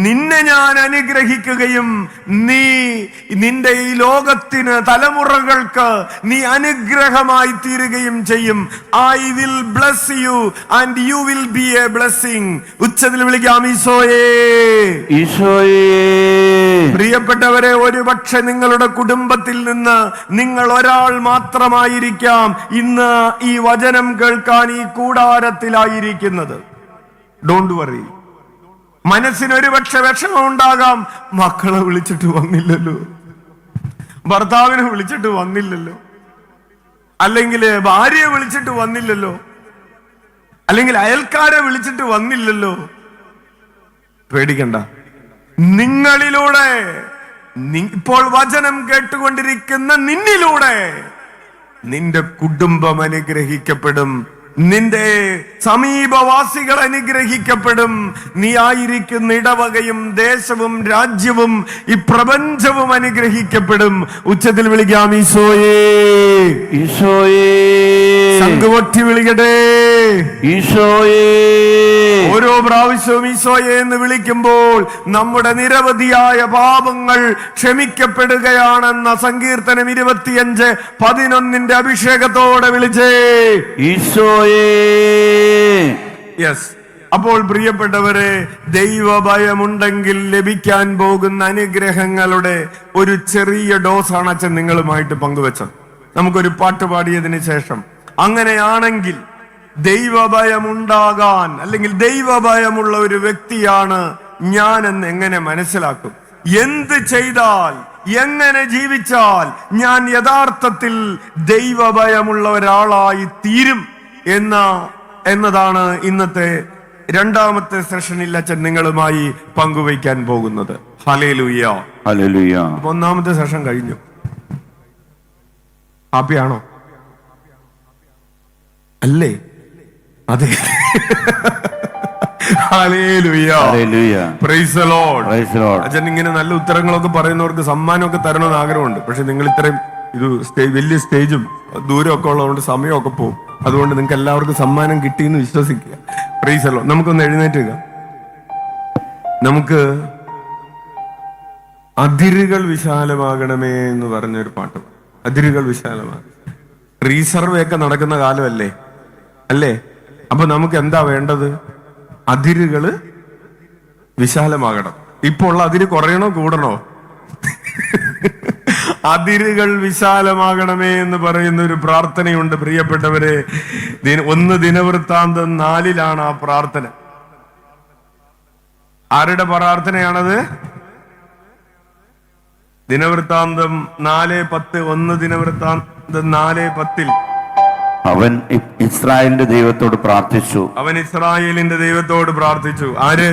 നിന്നെ ഞാൻ അനുഗ്രഹിക്കുകയും നിന്റെ ഈ ലോകത്തിന് തലമുറകൾക്ക് നീ അനുഗ്രഹമായി തീരുകയും ചെയ്യും. I will bless you and you will be A blessing. ഉച്ചത്തിൽ വിളിക്കാം ഈശോയേ, ഈശോയേ. പ്രിയപ്പെട്ടവരെ, ഒരുപക്ഷെ നിങ്ങളുടെ കുടുംബത്തിൽ നിന്ന് നിങ്ങൾ ഒരാൾ മാത്രമായിരിക്കാം ഇന്ന് ഈ വചനം കേൾക്കാൻ ഈ കൂടാരത്തിലായിരിക്കുന്നത്. Don't worry. മനസ്സിനൊരു പക്ഷെ വിഷമം ഉണ്ടാകാം. മക്കളെ വിളിച്ചിട്ട് വന്നില്ലല്ലോ, ഭർത്താവിനെ വിളിച്ചിട്ട് വന്നില്ലല്ലോ, അല്ലെങ്കിൽ ഭാര്യയെ വിളിച്ചിട്ട് വന്നില്ലല്ലോ, അല്ലെങ്കിൽ അയൽക്കാരെ വിളിച്ചിട്ട് വന്നില്ലല്ലോ. പേടിക്കണ്ട. നിങ്ങളിലൂടെ, ഇപ്പോൾ വചനം കേട്ടുകൊണ്ടിരിക്കുന്ന നിന്നിലൂടെ നിന്റെ കുടുംബം അനുഗ്രഹിക്കപ്പെടും. നിന്റെ സമീപവാസികൾ അനുഗ്രഹിക്കപ്പെടും. നീ ആയിരിക്കുന്ന ഇടവകയും ദേശവും രാജ്യവും ഈ പ്രപഞ്ചവും അനുഗ്രഹിക്കപ്പെടും. ഉച്ചത്തിൽ വിളിക്കാം ഈശോയേ, ഈശോയേ. സംഘമൊട്ടി വിളിക്കട്ടെ, ഈശോയേ. ഓരോ പ്രാവശ്യവും ഈശോയെ എന്ന് വിളിക്കുമ്പോൾ നമ്മുടെ നിരവധിയായ പാപങ്ങൾ ക്ഷമിക്കപ്പെടുകയാണെന്ന സങ്കീർത്തനം 25:11 അഭിഷേകത്തോടെ വിളിച്ചേ ഈശോയേ. യെസ്. അപ്പോൾ പ്രിയപ്പെട്ടവരെ, ദൈവഭയമുണ്ടെങ്കിൽ ലഭിക്കാൻ പോകുന്ന അനുഗ്രഹങ്ങളുടെ ഒരു ചെറിയ ഡോസാണ് അച്ഛൻ നിങ്ങളുമായിട്ട് പങ്കുവച്ചത്. നമുക്കൊരു പാട്ട് പാടിയതിന് ശേഷം, അങ്ങനെയാണെങ്കിൽ ദൈവഭയമുണ്ടാകാൻ അല്ലെങ്കിൽ ദൈവഭയമുള്ള ഒരു വ്യക്തിയാണ് ഞാനെന്ന് എങ്ങനെ മനസ്സിലാക്കും? എന്ത് ചെയ്താൽ, എങ്ങനെ ജീവിച്ചാൽ ഞാൻ യഥാർത്ഥത്തിൽ ദൈവഭയമുള്ള ഒരാളായി തീരും എന്നതാണ് ഇന്നത്തെ രണ്ടാമത്തെ സെഷനിൽ അച്ഛൻ നിങ്ങളുമായി പങ്കുവയ്ക്കാൻ പോകുന്നത്. Hallelujah, hallelujah. ഒന്നാമത്തെ സെഷൻ കഴിഞ്ഞു. ഹാപ്പിയാണോ? അല്ലേ? അതെ. Hallelujah, hallelujah. Price the Lord. Price the Lord. അച്ഛൻ ഇങ്ങനെ നല്ല ഉത്തരങ്ങളൊക്കെ പറയുന്നവർക്ക് സമ്മാനമൊക്കെ തരണമെന്ന് ആഗ്രഹമുണ്ട്. പക്ഷെ നിങ്ങൾ ഇത്രയും വലിയ സ്റ്റേജും ദൂരമൊക്കെ ഉള്ളതുകൊണ്ട് സമയമൊക്കെ പോകും. അതുകൊണ്ട് നിങ്ങൾക്ക് എല്ലാവർക്കും സമ്മാനം കിട്ടിയെന്ന് വിശ്വസിക്കുക. Price the Lord. നമുക്കൊന്ന് എഴുന്നേറ്റുക. നമുക്ക് അതിരുകൾ വിശാലമാകണമേ എന്ന് പറഞ്ഞൊരു പാട്ട്. അതിരുകൾ വിശാലമാകണം. റീസർവേ ഒക്കെ നടക്കുന്ന കാലമല്ലേ, അല്ലേ? അപ്പൊ നമുക്ക് എന്താ വേണ്ടത്? അതിരുകള് വിശാലമാകണം. ഇപ്പോൾ ഉള്ള അതിര് കുറയണോ കൂടണോ? അതിരുകൾ വിശാലമാകണമേ എന്ന് പറയുന്ന ഒരു പ്രാർത്ഥനയുണ്ട് പ്രിയപ്പെട്ടവരെ. 1 ദിനവൃത്താന്തം 4 ആ പ്രാർത്ഥന. ആരുടെ പ്രാർത്ഥനയാണത്? ദിനവൃത്താന്തം 4:10. 1 ദിനവൃത്താന്തം 4:10. അവൻ ഇസ്രായേലിന്റെ ദൈവത്തോട് പ്രാർത്ഥിച്ചു. അവൻ ഇസ്രായേലിന്റെ ദൈവത്തോട് പ്രാർത്ഥിച്ചു. ആര്?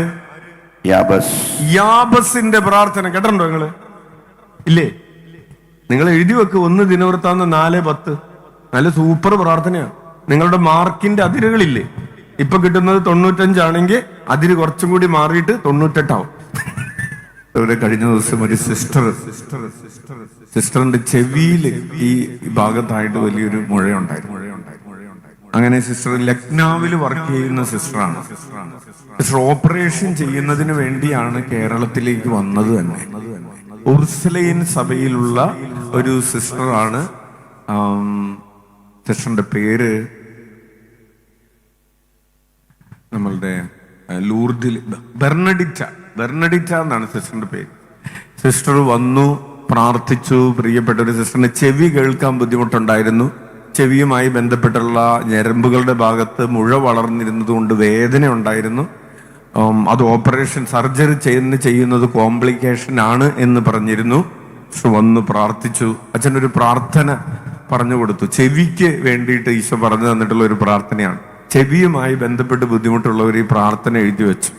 യാബസ്. യാബസിന്റെ പ്രാർത്ഥന കേട്ടിട്ടുണ്ടോ നിങ്ങള്? ഇല്ലേ? നിങ്ങൾ എഴുതി വെക്ക്. 1 ദിനവൃത്താന്തം 4:10. നല്ല സൂപ്പർ പ്രാർത്ഥനയാണ്. നിങ്ങളുടെ മാർക്കിന്റെ അതിരുകളില്ലേ? ഇപ്പൊ കിട്ടുന്നത് 95 ആണെങ്കിൽ അതിര് കുറച്ചും കൂടി മാറിയിട്ട് 98 ആവും. കഴിഞ്ഞ ദിവസം ഒരു സിസ്റ്ററിന്റെ ചെവിയിൽ ഈ ഭാഗത്തായിട്ട് വലിയൊരു മുഴയുണ്ടായിരുന്നു. അങ്ങനെ സിസ്റ്റർ ലക്നൌവിൽ വർക്ക് ചെയ്യുന്ന സിസ്റ്ററാണ്. സിസ്റ്റർ ഓപ്പറേഷൻ ചെയ്യുന്നതിന് വേണ്ടിയാണ് കേരളത്തിലേക്ക് വന്നത് തന്നെ. ഉർസലൈൻ സഭയിലുള്ള ഒരു സിസ്റ്ററാണ്. സിസ്റ്ററിന്റെ പേര് നമ്മളുടെ ലൂർദിൽ ബെർണഡിറ്റ എന്നാണ് സിസ്റ്ററിന്റെ പേര്. സിസ്റ്റർ വന്നു, പ്രാർത്ഥിച്ചു. പ്രിയപ്പെട്ട ഒരു സിസ്റ്ററിന് ചെവി കേൾക്കാൻ ബുദ്ധിമുട്ടുണ്ടായിരുന്നു. ചെവിയുമായി ബന്ധപ്പെട്ടുള്ള ഞരമ്പുകളുടെ ഭാഗത്ത് മുഴ വളർന്നിരുന്നത് കൊണ്ട് വേദന ഉണ്ടായിരുന്നു. അത് ഓപ്പറേഷൻ സർജറി ചെയ്യുന്നത് കോംപ്ലിക്കേഷൻ ആണ് എന്ന് പറഞ്ഞിരുന്നു. വന്നു പ്രാർത്ഥിച്ചു. അച്ഛനൊരു പ്രാർത്ഥന പറഞ്ഞു കൊടുത്തു. ചെവിക്ക് വേണ്ടിയിട്ട് ഈശോ പറഞ്ഞു തന്നിട്ടുള്ള ഒരു പ്രാർത്ഥനയാണ്. ചെവിയുമായി ബന്ധപ്പെട്ട് ബുദ്ധിമുട്ടുള്ളവർ ഈ പ്രാർത്ഥന എഴുതി വെച്ചു.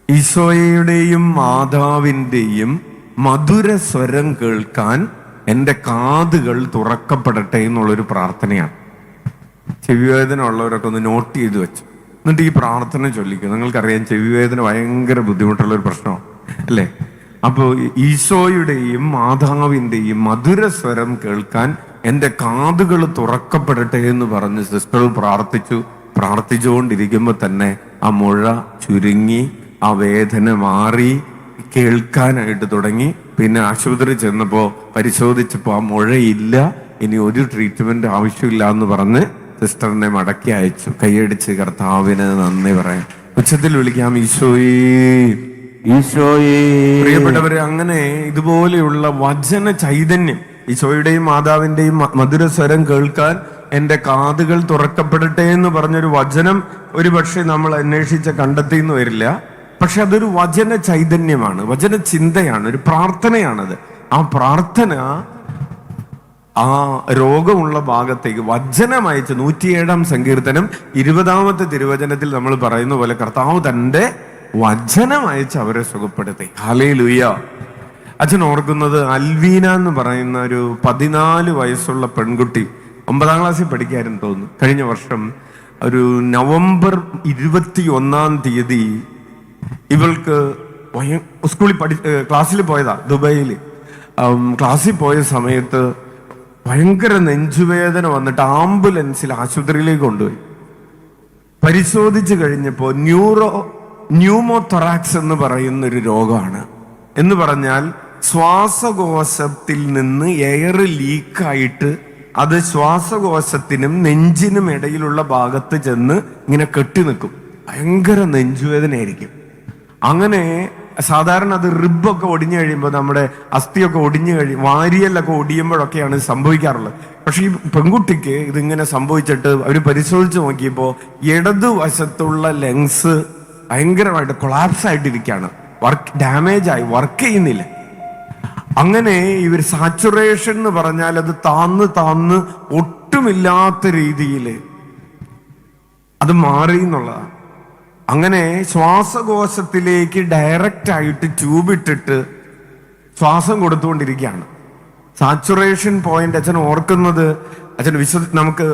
ഈശോയുടെയും മാതാവിൻ്റെയും മധുര സ്വരം കേൾക്കാൻ എൻ്റെ കാതുകൾ തുറക്കപ്പെടട്ടെ എന്നുള്ളൊരു പ്രാർത്ഥനയാണ്. ചെവിവേദന ഉള്ളവരൊക്കെ ഒന്ന് നോട്ട് ചെയ്ത് വെച്ചു. എന്നിട്ട് ഈ പ്രാർത്ഥന ചൊല്ലിക്കും. നിങ്ങൾക്കറിയാം ചെവിവേദന ഭയങ്കര ബുദ്ധിമുട്ടുള്ള ഒരു പ്രശ്നമാണ് അല്ലേ? അപ്പോൾ ഈശോയുടെയും മാതാവിൻ്റെയും മധുരസ്വരം കേൾക്കാൻ എൻ്റെ കാതുകൾ തുറക്കപ്പെടട്ടെ എന്ന് പറഞ്ഞ് സിസ്റ്റർ പ്രാർത്ഥിച്ചുകൊണ്ടിരിക്കുമ്പോൾ തന്നെ ആ മുഴ ചുരുങ്ങി, ആ വേദന മാറി, കേൾക്കാനായിട്ട് തുടങ്ങി. പിന്നെ ആശുപത്രി ചെന്നപ്പോൾ പരിശോധിച്ചപ്പോൾ ആ മുഴയില്ല, ഇനി ഒരു ട്രീറ്റ്മെന്റ് ആവശ്യമില്ല എന്ന് പറഞ്ഞ് സിസ്റ്ററിനെ മടക്കി അയച്ചു. കൈയടിച്ച് കർത്താവിന് നന്ദി പറയാം. ഉച്ചത്തിൽ വിളിക്കാം, ഈശോയേ ഈശോയേ. പ്രിയപ്പെട്ടവരെ, അങ്ങനെ ഇതുപോലെയുള്ള വചന ചൈതന്യം, ഈശോയുടെയും മാതാവിന്റെയും മധുരസ്വരം കേൾക്കാൻ എൻ്റെ കാതുകൾ തുറക്കപ്പെടട്ടെ എന്ന് പറഞ്ഞൊരു വചനം ഒരുപക്ഷെ നമ്മൾ അന്വേഷിച്ച് കണ്ടെത്തിയെന്ന് വരില്ല. പക്ഷെ അതൊരു വചന ചൈതന്യമാണ്, വചന ചിന്തയാണ്, ഒരു പ്രാർത്ഥനയാണത്. ആ പ്രാർത്ഥന ആ രോഗമുള്ള ഭാഗത്തേക്ക് വചനം അയച്ച് 107-ാം സങ്കീർത്തനം 20-ാമത്തെ തിരുവചനത്തിൽ നമ്മൾ പറയുന്ന പോലെ കർത്താവ് തൻ്റെ വചനം അയച്ച് അവരെ സുഖപ്പെടുത്തി. ഹല്ലേലൂയ. അച്ഛൻ ഓർക്കുന്നത് അൽവീന എന്ന് പറയുന്ന ഒരു 14 വയസ്സുള്ള പെൺകുട്ടി 9-ാം ക്ലാസ്സിൽ പഠിക്കായിരുന്നു തോന്നുന്നു. കഴിഞ്ഞ വർഷം ഒരു നവംബർ 21-ാം തീയതി ഇവൾക്ക് സ്കൂളിൽ ക്ലാസ്സിൽ പോയതാ, ദുബൈയിൽ. ക്ലാസ്സിൽ പോയ സമയത്ത് ഭയങ്കര നെഞ്ചുവേദന വന്നിട്ട് ആംബുലൻസിൽ ആശുപത്രിയിലേക്ക് കൊണ്ടുപോയി. പരിശോധിച്ച് കഴിഞ്ഞപ്പോൾ ന്യൂമോതൊറാക്സ് എന്ന് പറയുന്ന ഒരു രോഗമാണ്. എന്ന് പറഞ്ഞാൽ ശ്വാസകോശത്തിൽ നിന്ന് എയർ ലീക്കായിട്ട് അത് ശ്വാസകോശത്തിനും നെഞ്ചിനും ഇടയിലുള്ള ഭാഗത്ത് ചെന്ന് ഇങ്ങനെ കെട്ടി നിൽക്കും. ഭയങ്കര നെഞ്ചുവേദനയായിരിക്കും. അങ്ങനെ സാധാരണ അത് റിബൊക്കെ ഒടിഞ്ഞു കഴിയുമ്പോൾ, നമ്മുടെ അസ്ഥിയൊക്കെ ഒടിഞ്ഞു വാരിയലൊക്കെ ഒടിയുമ്പോഴൊക്കെയാണ് സംഭവിക്കാറുള്ളത്. പക്ഷെ ഈ പെൺകുട്ടിക്ക് ഇതിങ്ങനെ സംഭവിച്ചിട്ട് അവർ പരിശോധിച്ച് നോക്കിയപ്പോൾ ഇടതുവശത്തുള്ള ലങ്സ് ഭയങ്കരമായിട്ട് കൊളാപ്സ് ആയിട്ടിരിക്കുകയാണ്. ഡാമേജ് ആയി, വർക്ക് ചെയ്യുന്നില്ല. അങ്ങനെ ഇവർ സാച്ചുറേഷൻ എന്ന് പറഞ്ഞാൽ അത് താന്ന് ഒട്ടുമില്ലാത്ത രീതിയിൽ അത് മാറി എന്നുള്ളതാണ്. അങ്ങനെ ശ്വാസകോശത്തിലേക്ക് ഡയറക്റ്റ് ആയിട്ട് ട്യൂബ് ഇട്ടിട്ട് ശ്വാസം കൊടുത്തുകൊണ്ടിരിക്കുകയാണ്. സാച്ചുറേഷൻ പോയിന്റ് അച്ഛൻ ഓർക്കുന്നത്, അച്ഛൻ നമുക്ക്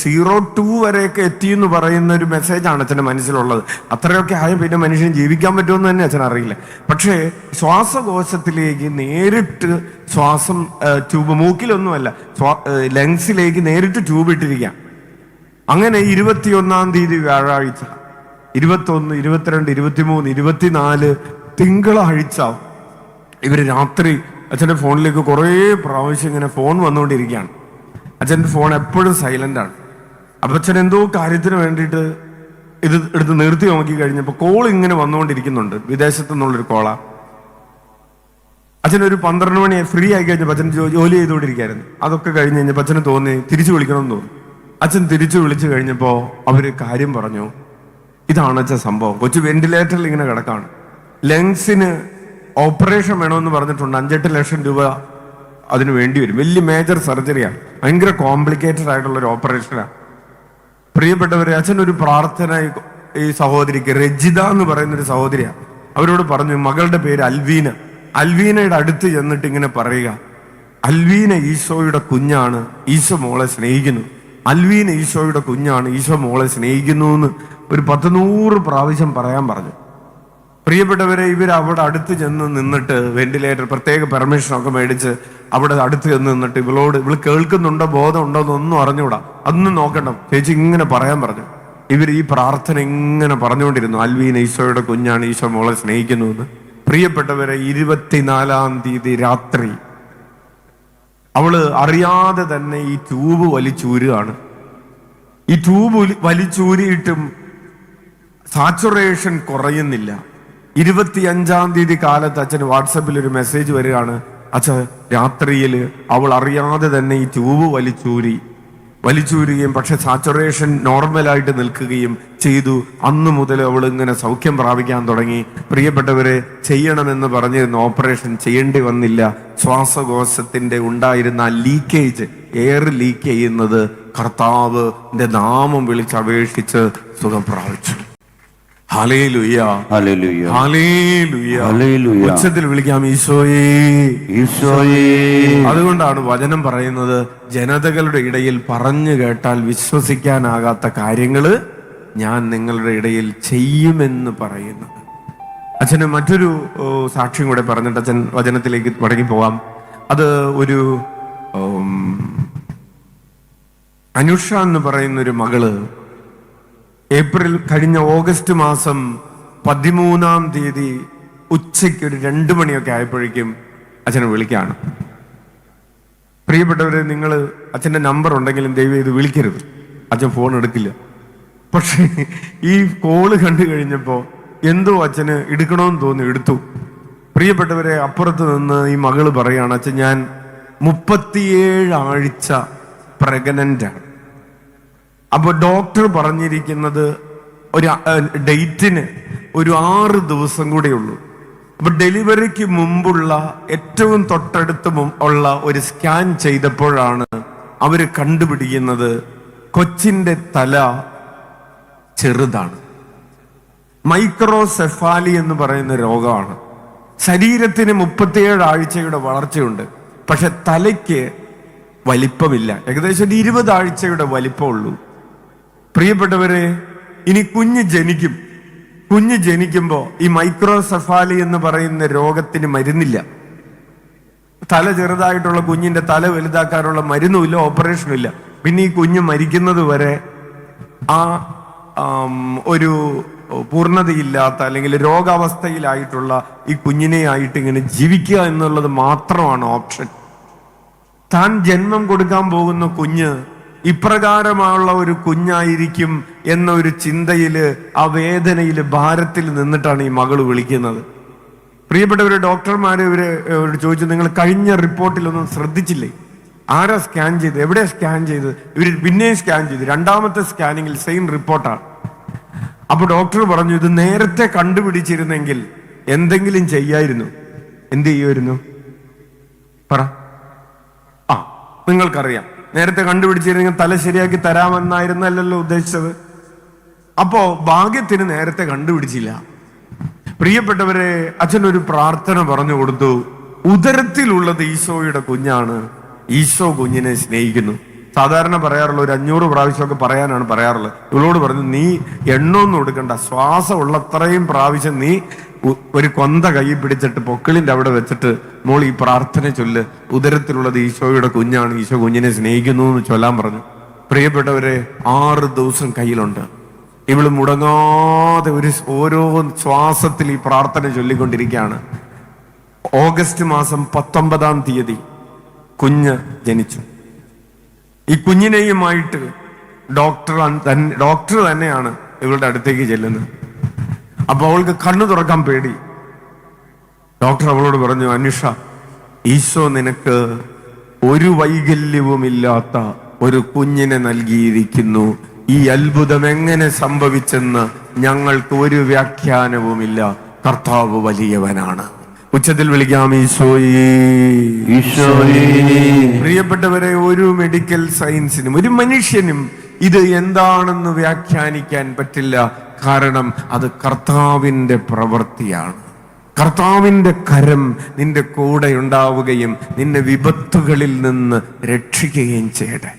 0-2 വരെയൊക്കെ എത്തിയെന്ന് പറയുന്ന ഒരു മെസ്സേജാണ് അച്ഛൻ്റെ മനസ്സിലുള്ളത്. അത്രയൊക്കെ ആയ പിന്നെ മനുഷ്യൻ ജീവിക്കാൻ പറ്റുമെന്ന് തന്നെ അച്ഛൻ അറിയില്ല. പക്ഷേ ശ്വാസകോശത്തിലേക്ക് നേരിട്ട് ശ്വാസം ട്യൂബ്, മൂക്കിലൊന്നുമല്ല, ലങ്സിലേക്ക് നേരിട്ട് ട്യൂബ് ഇട്ടിരിക്കുക. അങ്ങനെ 21-ാം തീയതി വ്യാഴാഴ്ച, 21, 22, 23, 24 തിങ്കളാഴ്ച ഇവര് രാത്രി അച്ഛൻ്റെ ഫോണിലേക്ക് കുറേ പ്രാവശ്യം ഇങ്ങനെ ഫോൺ വന്നുകൊണ്ടിരിക്കുകയാണ്. അച്ഛൻ്റെ ഫോൺ എപ്പോഴും സൈലന്റ് ആണ്. അപ്പൊ അച്ഛൻ എന്തോ കാര്യത്തിന് വേണ്ടിയിട്ട് ഇത് എടുത്ത് നിർത്തി നോക്കി കഴിഞ്ഞപ്പോൾ കോൾ ഇങ്ങനെ വന്നുകൊണ്ടിരിക്കുന്നുണ്ട്. വിദേശത്തു നിന്നുള്ളൊരു കോളാ. അച്ഛനൊരു 12 മണി ഫ്രീ ആയി കഴിഞ്ഞപ്പോൾ അച്ഛൻ ജോലി ചെയ്തുകൊണ്ടിരിക്കുകയായിരുന്നു. അതൊക്കെ കഴിഞ്ഞ് കഴിഞ്ഞപ്പോൾ അച്ഛന് തോന്നി തിരിച്ചു വിളിക്കണമെന്ന് തോന്നി. അച്ഛൻ തിരിച്ചു വിളിച്ചു കഴിഞ്ഞപ്പോൾ അവര് കാര്യം പറഞ്ഞു. ഇതാണ് അച്ഛൻ സംഭവം. കൊച്ചു വെന്റിലേറ്ററിൽ ഇങ്ങനെ കിടക്കാണ്. ലങ്സിന് ഓപ്പറേഷൻ വേണമെന്ന് പറഞ്ഞിട്ടുണ്ട്. 5-8 ലക്ഷം രൂപ അതിന് വേണ്ടി വരും. വലിയ മേജർ സർജറിയാണ്, ഭയങ്കര കോംപ്ലിക്കേറ്റഡ് ആയിട്ടുള്ള ഒരു ഓപ്പറേഷനാണ്. പ്രിയപ്പെട്ടവരെ, അച്ഛനൊരു പ്രാർത്ഥന ഈ സഹോദരിക്ക്, രജിത എന്ന് പറയുന്നൊരു സഹോദരിയാണ്, അവരോട് പറഞ്ഞു, മകളുടെ പേര് അൽവീന. അൽവീനയുടെ അടുത്ത് ചെന്നിട്ട് ഇങ്ങനെ പറയുക, അൽവീന ഈശോയുടെ കുഞ്ഞാണ്, ഈശോ മോളെ സ്നേഹിക്കുന്നു. അൽവീന ഈശോയുടെ കുഞ്ഞാണ്, ഈശോ മോളെ സ്നേഹിക്കുന്നു എന്ന് ഒരു 100 പ്രാവശ്യം പറയാൻ പറഞ്ഞു. പ്രിയപ്പെട്ടവരെ, ഇവർ അവിടെ അടുത്ത് ചെന്ന് നിന്നിട്ട് വെന്റിലേറ്റർ പ്രത്യേക പെർമിഷനൊക്കെ മേടിച്ച് അവിടെ അടുത്ത് ചെന്ന് നിന്നിട്ട് ഇവള് കേൾക്കുന്നുണ്ടോ, ബോധം ഉണ്ടോ എന്നൊന്നും അറിഞ്ഞുകൂടാ, അതൊന്നും നോക്കണ്ട, ചേച്ചി ഇങ്ങനെ പറയാൻ പറഞ്ഞു. ഇവർ ഈ പ്രാർത്ഥന ഇങ്ങനെ പറഞ്ഞുകൊണ്ടിരുന്നു, അൽവീന ഈശോയുടെ കുഞ്ഞാണ്, ഈശോ മോളെ സ്നേഹിക്കുന്നു എന്ന്. പ്രിയപ്പെട്ടവരെ, 24-ാം തീയതി രാത്രി അവള് അറിയാതെ തന്നെ ഈ ട്യൂബ് വലിച്ചൂരുകയാണ്. ഈ ട്യൂബ് വലിച്ചൂരിയിട്ടും സാച്ചുറേഷൻ കുറയുന്നില്ല. 25-ാം തീയതി കാലത്ത് അച്ഛന് വാട്സപ്പിൽ ഒരു മെസ്സേജ് വരികയാണ്, അച്ഛൻ രാത്രിയിൽ അവൾ അറിയാതെ തന്നെ ഈ ട്യൂബ് വലിച്ചൂരുകയും പക്ഷെ സാച്ചുറേഷൻ നോർമലായിട്ട് നിൽക്കുകയും ചെയ്തു. അന്നു മുതൽ അവൾ ഇങ്ങനെ സൗഖ്യം പ്രാപിക്കാൻ തുടങ്ങി. പ്രിയപ്പെട്ടവരെ, ചെയ്യണമെന്ന് പറഞ്ഞിരുന്ന ഓപ്പറേഷൻ ചെയ്യേണ്ടി വന്നില്ല. ശ്വാസകോശത്തിന്റെ ഉണ്ടായിരുന്ന ലീക്കേജ്, എയർ ലീക്ക് ചെയ്യുന്നത് കർത്താവിന്റെ നാമം വിളിച്ചപേക്ഷിച്ച് സുഖം പ്രാപിച്ചു. Hallelujah, hallelujah, hallelujah. ഹല്ലേലൂയ. ഉച്ചത്തിൽ വിളിക്കാം ഈശോയേ, ഈശോയേ. അതുകൊണ്ടാണ് വചനം പറയുന്നത്, ജനതകളുടെ ഇടയിൽ പറഞ്ഞു കേട്ടാൽ വിശ്വസിക്കാനാകാത്ത കാര്യങ്ങള് ഞാൻ നിങ്ങളുടെ ഇടയിൽ ചെയ്യുമെന്ന് പറയുന്നത്. അച്ഛന് മറ്റൊരു സാക്ഷ്യം കൂടെ പറഞ്ഞിട്ട് അച്ഛൻ വചനത്തിലേക്ക് മടങ്ങി പോവാം. അത് ഒരു അനുഷ എന്ന് പറയുന്ന ഒരു മകള് കഴിഞ്ഞ ഓഗസ്റ്റ് മാസം 13-ാം തീയതി ഉച്ചയ്ക്ക് ഒരു 2 മണിയൊക്കെ ആയപ്പോഴേക്കും അച്ഛനെ വിളിക്കാണ്. പ്രിയപ്പെട്ടവരെ, നിങ്ങൾ അച്ഛൻ്റെ നമ്പർ ഉണ്ടെങ്കിലും ദയവ് ചെയ്ത് വിളിക്കരുത്, അച്ഛൻ ഫോൺ എടുക്കില്ല. പക്ഷേ ഈ കോള് കണ്ടു കഴിഞ്ഞപ്പോൾ എന്തോ അച്ഛന് എടുക്കണമെന്ന് തോന്നി, എടുത്തു. പ്രിയപ്പെട്ടവരെ, അപ്പുറത്ത് നിന്ന് ഈ മകള് പറയാണ്, അച്ഛൻ ഞാൻ 37 ആഴ്ച പ്രഗ്നൻ്റാണ്. അപ്പൊ ഡോക്ടർ പറഞ്ഞിരിക്കുന്നത് ഒരു ഡേറ്റിന് ഒരു 6 ദിവസം കൂടെ ഉള്ളൂ. അപ്പൊ ഡെലിവറിക്ക് മുമ്പുള്ള ഏറ്റവും തൊട്ടടുത്ത് ഉള്ള ഒരു സ്കാൻ ചെയ്തപ്പോഴാണ് അവര് കണ്ടുപിടിക്കുന്നത് കൊച്ചിന്റെ തല ചെറുതാണ്. മൈക്രോസെഫാലി എന്ന് പറയുന്ന രോഗമാണ്. ശരീരത്തിന് 37 ആഴ്ചയുടെ വളർച്ചയുണ്ട്, പക്ഷെ തലയ്ക്ക് വലിപ്പമില്ല. ഏകദേശം 20 ആഴ്ചയുടെ വലിപ്പമുള്ളൂ. പ്രിയപ്പെട്ടവരെ, ഇനി കുഞ്ഞ് ജനിക്കുമ്പോ ഈ മൈക്രോസെഫാലി എന്ന് പറയുന്ന രോഗത്തിന് മരുന്നില്ല. തല ചെറുതായിട്ടുള്ള കുഞ്ഞിന്റെ തല വലുതാക്കാനുള്ള മരുന്നുമില്ല, ഓപ്പറേഷനും ഇല്ല. പിന്നെ ഈ കുഞ്ഞ് മരിക്കുന്നത് വരെ ആ ഒരു പൂർണ്ണതയില്ലാത്ത അല്ലെങ്കിൽ രോഗാവസ്ഥയിലായിട്ടുള്ള ഈ കുഞ്ഞിനെ ആയിട്ട് ഇങ്ങനെ ജീവിക്കുക എന്നുള്ളത് മാത്രമാണ് ഓപ്ഷൻ. താൻ ജന്മം കൊടുക്കാൻ പോകുന്ന കുഞ്ഞ് ഇപ്രകാരമുള്ള ഒരു കുഞ്ഞായിരിക്കും എന്ന ഒരു ചിന്തയില്, ആ വേദനയില്, ഭാരത്തിൽ നിന്നിട്ടാണ് ഈ മകള് വിളിക്കുന്നത്. പ്രിയപ്പെട്ടവര്, ഡോക്ടർമാര് ഇവര് ചോദിച്ചു, നിങ്ങൾ കഴിഞ്ഞ റിപ്പോർട്ടിലൊന്നും ശ്രദ്ധിച്ചില്ലേ? ആരാ സ്കാൻ ചെയ്ത്, എവിടെ സ്കാൻ ചെയ്ത്? ഇവര് പിന്നെയും സ്കാൻ ചെയ്തു. 2ാമത്തെ സ്കാനിങ്ങിൽ സെയിം റിപ്പോർട്ടാണ്. അപ്പൊ ഡോക്ടർ പറഞ്ഞു, ഇത് നേരത്തെ കണ്ടുപിടിച്ചിരുന്നെങ്കിൽ എന്തെങ്കിലും ചെയ്യായിരുന്നു. എന്ത് ചെയ്യുമായിരുന്നു? പറ. നിങ്ങൾക്കറിയാം, നേരത്തെ കണ്ടുപിടിച്ചിരുന്നെങ്കിൽ തല ശരിയാക്കി തരാമെന്നായിരുന്നല്ലോ ഉദ്ദേശിച്ചത്. അപ്പോ ഭാഗ്യത്തിന് നേരത്തെ കണ്ടുപിടിച്ചില്ല. പ്രിയപ്പെട്ടവരെ, അച്ഛനൊരു പ്രാർത്ഥന പറഞ്ഞു കൊടുത്തു. ഉദരത്തിലുള്ളത് ഈശോയുടെ കുഞ്ഞാണ്, ഈശോ കുഞ്ഞിനെ സ്നേഹിക്കുന്നു. സാധാരണ പറയാറുള്ള ഒരു 500 പ്രാവശ്യമൊക്കെ പറയാനാണ് പറയാറുള്ളത്. ഇവളോട് പറഞ്ഞു, നീ എണ്ണൊന്നും എടുക്കണ്ട, ശ്വാസം ഉള്ളത്രയും പ്രാവശ്യം നീ ഒരു കൊന്ത കൈ പിടിച്ചിട്ട് പൊക്കിളിന്റെ അവിടെ വെച്ചിട്ട് മോൾ ഈ പ്രാർത്ഥന ചൊല്ല്. ഉദരത്തിലുള്ളത് ഈശോയുടെ കുഞ്ഞാണ്, ഈശോ കുഞ്ഞിനെ സ്നേഹിക്കുന്നു എന്ന് ചൊല്ലാൻ പറഞ്ഞു. പ്രിയപ്പെട്ടവരെ, 6 ദിവസം കയ്യിലുണ്ട്. ഇവള് മുടങ്ങാതെ ഓരോ ശ്വാസത്തിൽ ഈ പ്രാർത്ഥന ചൊല്ലിക്കൊണ്ടിരിക്കുകയാണ്. ഓഗസ്റ്റ് മാസം 19-ാം തീയതി കുഞ്ഞ് ജനിച്ചു. ഈ കുഞ്ഞിനെയുമായിട്ട് ഡോക്ടർ തന്നെയാണ് ഇവളുടെ അടുത്തേക്ക് ചെല്ലുന്നത്. അപ്പൊ അവൾക്ക് കണ്ണു തുറക്കാൻ പേടി. ഡോക്ടർ അവളോട് പറഞ്ഞു, അനുഷ, ഈശോ നിനക്ക് ഒരു വൈകല്യവുമില്ലാത്ത ഒരു കുഞ്ഞിനെ നൽകിയിരിക്കുന്നു. ഈ അത്ഭുതം എങ്ങനെ സംഭവിച്ചെന്ന് ഞങ്ങൾക്ക് ഒരു വ്യാഖ്യാനവുമില്ല. കർത്താവ് വലിയവനാണ്. ഉച്ചത്തിൽ വിളിക്കാം, ഈശോയേ, ഈശോയേ. പ്രിയപ്പെട്ടവരെ, ഒരു മെഡിക്കൽ സയൻസിനും ഒരു മനുഷ്യനും ഇത് എന്താണെന്ന് വ്യാഖ്യാനിക്കാൻ പറ്റില്ല. കാരണം അത് കർത്താവിന്റെ പ്രവൃത്തിയാണ്. കർത്താവിന്റെ കരം നിന്റെ കൂടെ ഉണ്ടാവുകയും നിന്നെ വിപത്തുകളിൽ നിന്ന് രക്ഷിക്കുകയും ചെയ്യട്ടെ.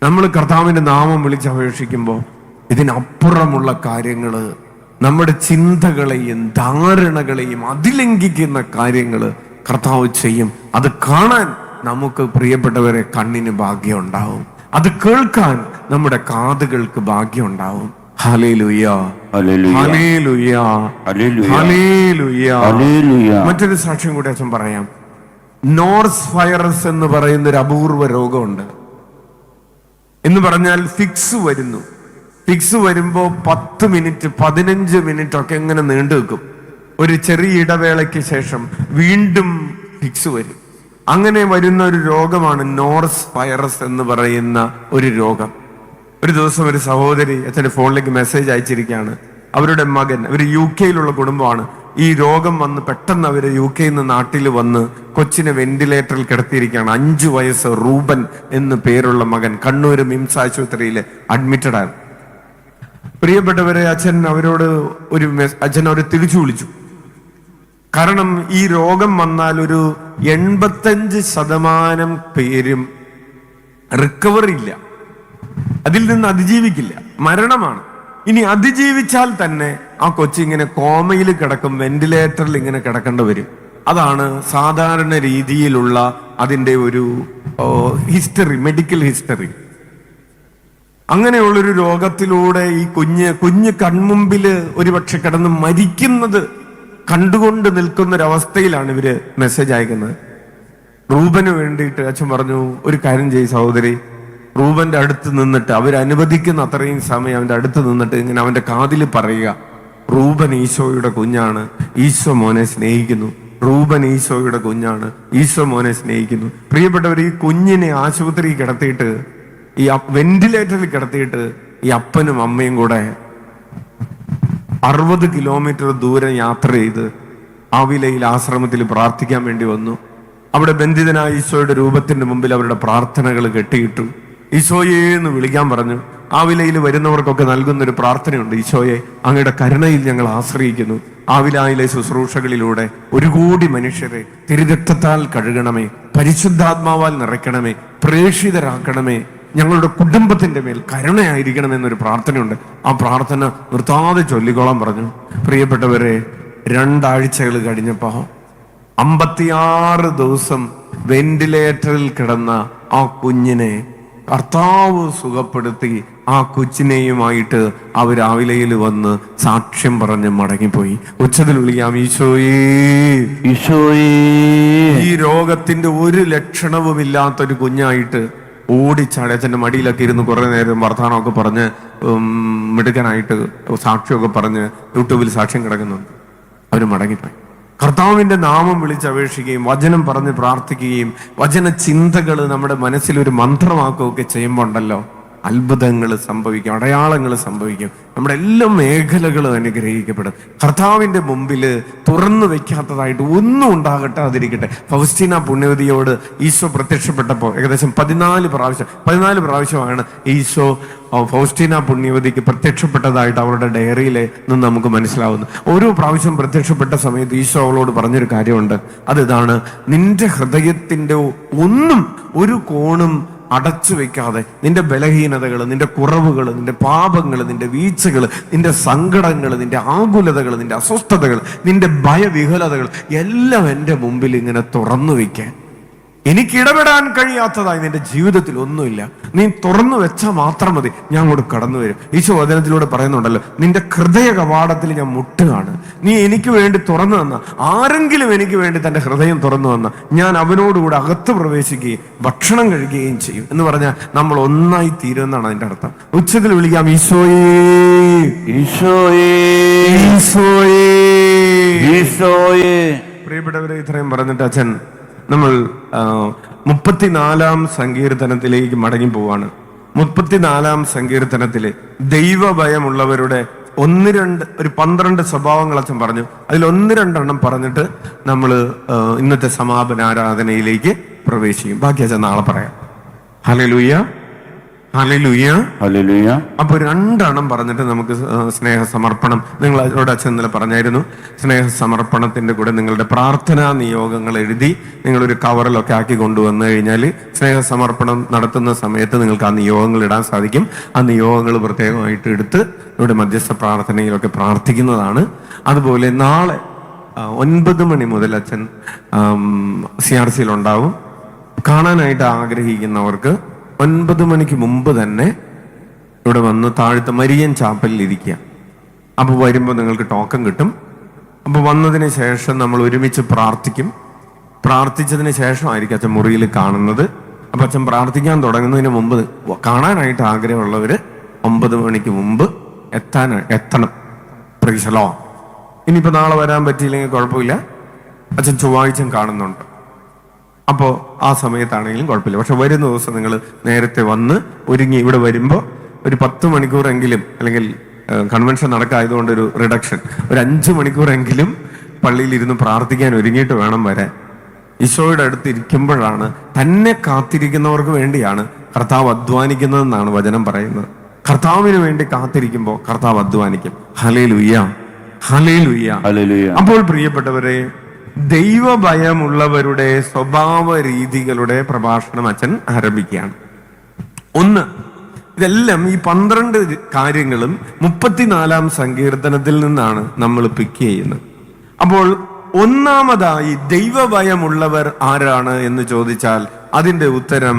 നമ്മൾ കർത്താവിന്റെ നാമം വിളിച്ചപേക്ഷിക്കുമ്പോൾ ഇതിനപ്പുറമുള്ള കാര്യങ്ങള്, നമ്മുടെ ചിന്തകളെയും ധാരണകളെയും അതിലംഘിക്കുന്ന കാര്യങ്ങള് കർത്താവ് ചെയ്യും. അത് കാണാൻ നമുക്ക്, പ്രിയപ്പെട്ടവരെ, കണ്ണിന് ഭാഗ്യം ഉണ്ടാവും. അത് കേൾക്കാൻ നമ്മുടെ കാതുകൾക്ക് ഭാഗ്യം ഉണ്ടാവും. Hallelujah, hallelujah, hallelujah, hallelujah, hallelujah. Hallelujah. മറ്റൊരു സാക്ഷ്യം കൂടി അച്ഛൻ പറയാം. നോർസ് വൈറസ് എന്ന് പറയുന്ന ഒരു അപൂർവ രോഗമുണ്ട്. എന്ന് പറഞ്ഞാൽ ഫിക്സ് വരുന്നു. ഫിക്സ് വരുമ്പോ 10 മിനിറ്റ് 15 മിനിറ്റ് ഒക്കെ എങ്ങനെ നീണ്ടു വെക്കും. ഒരു ചെറിയ ഇടവേളയ്ക്ക് ശേഷം വീണ്ടും ഫിക്സ് വരും. അങ്ങനെ വരുന്ന ഒരു രോഗമാണ് നോർസ് വൈറസ് എന്ന് പറയുന്ന ഒരു രോഗം. ഒരു ദിവസം ഒരു സഹോദരി അച്ഛൻ്റെ ഫോണിലേക്ക് മെസ്സേജ് അയച്ചിരിക്കുകയാണ്. അവരുടെ മകൻ, അവർ UK-യിലുള്ള കുടുംബമാണ്. ഈ രോഗം വന്ന് പെട്ടെന്ന് അവര് UK-യിൽ നിന്ന് നാട്ടിൽ വന്ന് കൊച്ചിനെ വെന്റിലേറ്ററിൽ കിടത്തിയിരിക്കുകയാണ്. 5 വയസ്സ് റൂബൻ എന്ന് പേരുള്ള മകൻ കണ്ണൂർ മിംസ് ആശുപത്രിയിൽ അഡ്മിറ്റഡ് ആണ്. പ്രിയപ്പെട്ടവരെ, അച്ഛൻ അവരോട് അച്ഛൻ അവരെ തിരിച്ചു വിളിച്ചു. കാരണം ഈ രോഗം വന്നാൽ ഒരു 85% പേരും റിക്കവറി ഇല്ല, അതിൽ നിന്ന് അതിജീവിക്കില്ല, മരണമാണ്. ഇനി അതിജീവിച്ചാൽ തന്നെ ആ കൊച്ചിങ്ങനെ കോമയിൽ കിടക്കും, വെന്റിലേറ്ററിൽ ഇങ്ങനെ കിടക്കേണ്ടി വരും. അതാണ് സാധാരണ രീതിയിലുള്ള അതിൻ്റെ ഒരു ഹിസ്റ്ററി, മെഡിക്കൽ ഹിസ്റ്ററി. അങ്ങനെയുള്ളൊരു രോഗത്തിലൂടെ ഈ കുഞ്ഞ് കൺമുമ്പിൽ ഒരുപക്ഷെ കിടന്ന് മരിക്കുന്നത് കണ്ടുകൊണ്ട് നിൽക്കുന്നൊരവസ്ഥയിലാണ് ഇവര് മെസ്സേജ് അയക്കുന്നത്. റൂബന് വേണ്ടിയിട്ട് അച്ഛൻ പറഞ്ഞു, ഒരു കാര്യം ചെയ്യ് സഹോദരി, റൂബന്റെ അടുത്ത് നിന്നിട്ട് അവരനുവദിക്കുന്ന അത്രയും സമയം അവന്റെ അടുത്ത് നിന്നിട്ട് ഇങ്ങനെ അവന്റെ കാതിൽ പറയുക, റൂബൻ ഈശോയുടെ കുഞ്ഞാണ്, ഈശോ മോനെ സ്നേഹിക്കുന്നു. റൂബൻ ഈശോയുടെ കുഞ്ഞാണ്, ഈശോ മോനെ സ്നേഹിക്കുന്നു. പ്രിയപ്പെട്ടവർ, ഈ കുഞ്ഞിനെ ആശുപത്രിയിൽ കിടത്തിയിട്ട്, ഈ വെന്റിലേറ്ററിൽ കിടത്തിയിട്ട് ഈ അപ്പനും അമ്മയും കൂടെ 60 കിലോമീറ്റർ ദൂരം യാത്ര ചെയ്ത് ആവിലയിൽ ആശ്രമത്തിൽ പ്രാർത്ഥിക്കാൻ വേണ്ടി വന്നു. അവിടെ ബന്ധിതനായ ഈശോയുടെ രൂപത്തിന്റെ മുമ്പിൽ അവരുടെ പ്രാർത്ഥനകൾ കെട്ടിയിട്ടു. ഈശോയെ എന്ന് വിളിക്കാൻ പറഞ്ഞു. ആവിലയിൽ വരുന്നവർക്കൊക്കെ നൽകുന്നൊരു പ്രാർത്ഥനയുണ്ട്, ഈശോയെ അങ്ങയുടെ കരുണയിൽ ഞങ്ങൾ ആശ്രയിക്കുന്നു. ആവിലായിലെ ശുശ്രൂഷകളിലൂടെ 1 കോടി മനുഷ്യരെ തിരുരക്തത്താൽ കഴുകണമേ, പരിശുദ്ധാത്മാവാൽ നിറയ്ക്കണമേ, പ്രേക്ഷിതരാക്കണമേ, ഞങ്ങളുടെ കുടുംബത്തിന്റെ മേൽ കരുണയായിരിക്കണമെന്നൊരു പ്രാർത്ഥനയുണ്ട്. ആ പ്രാർത്ഥന നിർത്താതെ ചൊല്ലിക്കോളാൻ പറഞ്ഞു. പ്രിയപ്പെട്ടവരെ, 2 ആഴ്ചകൾ കഴിഞ്ഞപ്പോ 56 ദിവസം വെന്റിലേറ്ററിൽ കിടന്ന ആ കുഞ്ഞിനെ കർത്താവ് സുഖപ്പെടുത്തി. ആ കൊച്ചിനെയുമായിട്ട് അവർ ആവിലയിൽ വന്ന് സാക്ഷ്യം പറഞ്ഞ് മടങ്ങിപ്പോയി. ഉച്ചത്തിൽ വിളിക്കാം, ഈശോയേ ഈശോയേ. ഈ രോഗത്തിന്റെ ഒരു ലക്ഷണവും ഇല്ലാത്തൊരു കുഞ്ഞായിട്ട് ഓടിച്ചാടി അച്ഛൻ്റെ മടിയിലൊക്കെ ഇരുന്ന് കുറെ നേരം വർത്തമാനമൊക്കെ പറഞ്ഞ് മിടുക്കനായിട്ട് സാക്ഷ്യമൊക്കെ പറഞ്ഞ് യൂട്യൂബിൽ സാക്ഷ്യം കിടക്കുന്നുണ്ട്. അവർ മടങ്ങിപ്പോയി. കർത്താവിന്റെ നാമം വിളിച്ചപേക്ഷിക്കുകയും വചനം പറഞ്ഞ് പ്രാർത്ഥിക്കുകയും വചന ചിന്തകൾ നമ്മുടെ മനസ്സിൽ ഒരു മന്ത്രമാക്കുകയൊക്കെ ചെയ്യുമ്പോൾ ഉണ്ടല്ലോ, അത്ഭുതങ്ങൾ സംഭവിക്കും, അടയാളങ്ങൾ സംഭവിക്കും. നമ്മുടെ എല്ലാ മേഖലകളും അനുഗ്രഹിക്കപ്പെടും. കർത്താവിന്റെ മുമ്പിൽ തുറന്നു വെക്കാത്തതായിട്ട് ഒന്നും ഉണ്ടാകട്ടാതിരിക്കട്ടെ. ഫൗസ്റ്റീന പുണ്യവതിയോട് ഈശോ പ്രത്യക്ഷപ്പെട്ടപ്പോൾ ഏകദേശം 14 പ്രാവശ്യമാണ് ഈശോ ഫൗസ്റ്റീന പുണ്യവതിക്ക് പ്രത്യക്ഷപ്പെട്ടതായിട്ട് അവരുടെ ഡയറിയിൽ നിന്ന് നമുക്ക് മനസ്സിലാവുന്നു. ഓരോ പ്രാവശ്യം പ്രത്യക്ഷപ്പെട്ട സമയത്ത് ഈശോ അവളോട് പറഞ്ഞൊരു കാര്യമുണ്ട്. അതിതാണ്, നിന്റെ ഹൃദയത്തിന്റെ ഒരു കോണും അടച്ചു വെക്കാതെ നിന്റെ ബലഹീനതകൾ, നിന്റെ കുറവുകൾ, നിന്റെ പാപങ്ങൾ, നിന്റെ വീഴ്ചകൾ, നിന്റെ സങ്കടങ്ങൾ, നിന്റെ ആകുലതകൾ, നിന്റെ അസ്വസ്ഥതകൾ, നിന്റെ ഭയവിഹലതകൾ എല്ലാം എൻ്റെ മുമ്പിൽ ഇങ്ങനെ തുറന്നു വയ്ക്കാൻ. എനിക്ക് ഇടപെടാൻ കഴിയാത്തതായി നിന്റെ ജീവിതത്തിൽ ഒന്നുമില്ല. നീ തുറന്നു വെച്ചാൽ മാത്രം മതി, ഞാൻ അങ്ങോട്ട് കടന്നു വരും. ഈശോ വചനത്തിലൂടെ പറയുന്നുണ്ടല്ലോ, നിന്റെ ഹൃദയ കവാടത്തിൽ ഞാൻ മുട്ടുകയാണ്. നീ എനിക്ക് വേണ്ടി തുറന്നു തന്ന, ആരെങ്കിലും എനിക്ക് വേണ്ടി തന്റെ ഹൃദയം തുറന്നു തന്ന, ഞാൻ അവനോടുകൂടെ അകത്ത് പ്രവേശിക്കുകയും ഭക്ഷണം കഴിക്കുകയും ചെയ്യും എന്ന് പറഞ്ഞാൽ നമ്മൾ ഒന്നായി തീരുമെന്നാണ് അതിന്റെ അർത്ഥം. ഉച്ചത്തിൽ വിളിക്കാം, ഈശോയേ ഈശോയേ ഈശോയേ ഈശോയേ. പ്രിയപ്പെട്ടവരെ, ഇത്രയും പറഞ്ഞിട്ട് അച്ഛൻ നമ്മൾ 34-ാം സങ്കീർത്തനത്തിലേക്ക് മടങ്ങി പോവാണ്. 34-ാം സങ്കീർത്തനത്തില് ദൈവഭയമുള്ളവരുടെ 12 സ്വഭാവങ്ങൾ അച്ഛൻ പറഞ്ഞു. അതിൽ 1-2 പറഞ്ഞിട്ട് നമ്മൾ ഇന്നത്തെ സമാപന ആരാധനയിലേക്ക് പ്രവേശിക്കും. ബാക്കി അച്ഛൻ നാളെ പറയാം. Hallelujah hallelujah hallelujah. അപ്പൊ 2 പറഞ്ഞിട്ട് നമുക്ക് സ്നേഹസമർപ്പണം. നിങ്ങൾ അവരോട് അച്ഛൻ ഇന്നലെ പറഞ്ഞായിരുന്നു, സ്നേഹസമർപ്പണത്തിന്റെ കൂടെ നിങ്ങളുടെ പ്രാർത്ഥനാ നിയോഗങ്ങൾ എഴുതി നിങ്ങളൊരു കവറിലൊക്കെ ആക്കി കൊണ്ടുവന്നു കഴിഞ്ഞാൽ സ്നേഹസമർപ്പണം നടത്തുന്ന സമയത്ത് നിങ്ങൾക്ക് ആ നിയോഗങ്ങൾ ഇടാൻ സാധിക്കും. ആ നിയോഗങ്ങൾ പ്രത്യേകമായിട്ട് എടുത്ത് ഇവിടെ മധ്യസ്ഥ പ്രാർത്ഥനയിലൊക്കെ പ്രാർത്ഥിക്കുന്നതാണ്. അതുപോലെ നാളെ 9 മണി മുതൽ അച്ഛൻ CRCയിൽ ഉണ്ടാവും. കാണാനായിട്ട് ആഗ്രഹിക്കുന്നവർക്ക് 9 മണിക്ക് മുമ്പ് തന്നെ ഇവിടെ വന്ന് താഴത്തെ മരിയൻ ചാപ്പലിൽ ഇരിക്കുക. അപ്പോൾ വരുമ്പോൾ നിങ്ങൾക്ക് ടോക്കൺ കിട്ടും. അപ്പോൾ വന്നതിന് ശേഷം നമ്മൾ ഒരുമിച്ച് പ്രാർത്ഥിക്കും. പ്രാർത്ഥിച്ചതിന് ശേഷമായിരിക്കും അച്ഛൻ മുറിയിൽ കാണുന്നത്. അപ്പം അച്ഛൻ പ്രാർത്ഥിക്കാൻ തുടങ്ങുന്നതിന് മുമ്പ് കാണാനായിട്ട് ആഗ്രഹമുള്ളവര് 9 മണിക്ക് മുമ്പ് എത്തണം. പ്രീശലോ. ഇനിയിപ്പോൾ നാളെ വരാൻ പറ്റിയില്ലെങ്കിൽ കുഴപ്പമില്ല, അച്ഛൻ ചൊവ്വാഴ്ചയും കാണുന്നുണ്ട്. അപ്പോൾ ആ സമയത്താണെങ്കിലും കുഴപ്പമില്ല. പക്ഷെ വരുന്ന ദിവസം നിങ്ങൾ നേരത്തെ വന്ന് ഒരുങ്ങി ഇവിടെ വരുമ്പോൾ ഒരു 10 മണിക്കൂറെങ്കിലും, അല്ലെങ്കിൽ കൺവെൻഷൻ നടക്കായതുകൊണ്ട് ഒരു റിഡക്ഷൻ, ഒരു 5 മണിക്കൂറെങ്കിലും പള്ളിയിൽ ഇരുന്ന് പ്രാർത്ഥിക്കാൻ ഒരുങ്ങിയിട്ട് വേണം വരാൻ. ഈശോയുടെ അടുത്ത് ഇരിക്കുമ്പോഴാണ്, തന്നെ കാത്തിരിക്കുന്നവർക്ക് വേണ്ടിയാണ് കർത്താവ് അധ്വാനിക്കുന്നതെന്നാണ് വചനം പറയുന്നത്. കർത്താവിന് വേണ്ടി കാത്തിരിക്കുമ്പോൾ കർത്താവ് അധ്വാനിക്കും. Hallelujah, hallelujah. ഹല്ലേലൂയ. അപ്പോൾ പ്രിയപ്പെട്ടവരെ, ദൈവഭയമുള്ളവരുടെ സ്വഭാവ രീതികളുടെ പ്രഭാഷണം അച്ഛൻ ആരംഭിക്കുകയാണ്. ഒന്ന്, ഇതെല്ലാം ഈ 12 കാര്യങ്ങളും 34 സങ്കീർത്തനത്തിൽ നിന്നാണ് നമ്മൾ പിക്ക് ചെയ്യുന്നത്. അപ്പോൾ ഒന്നാമതായി ദൈവഭയമുള്ളവർ ആരാണ് എന്ന് ചോദിച്ചാൽ അതിന്റെ ഉത്തരം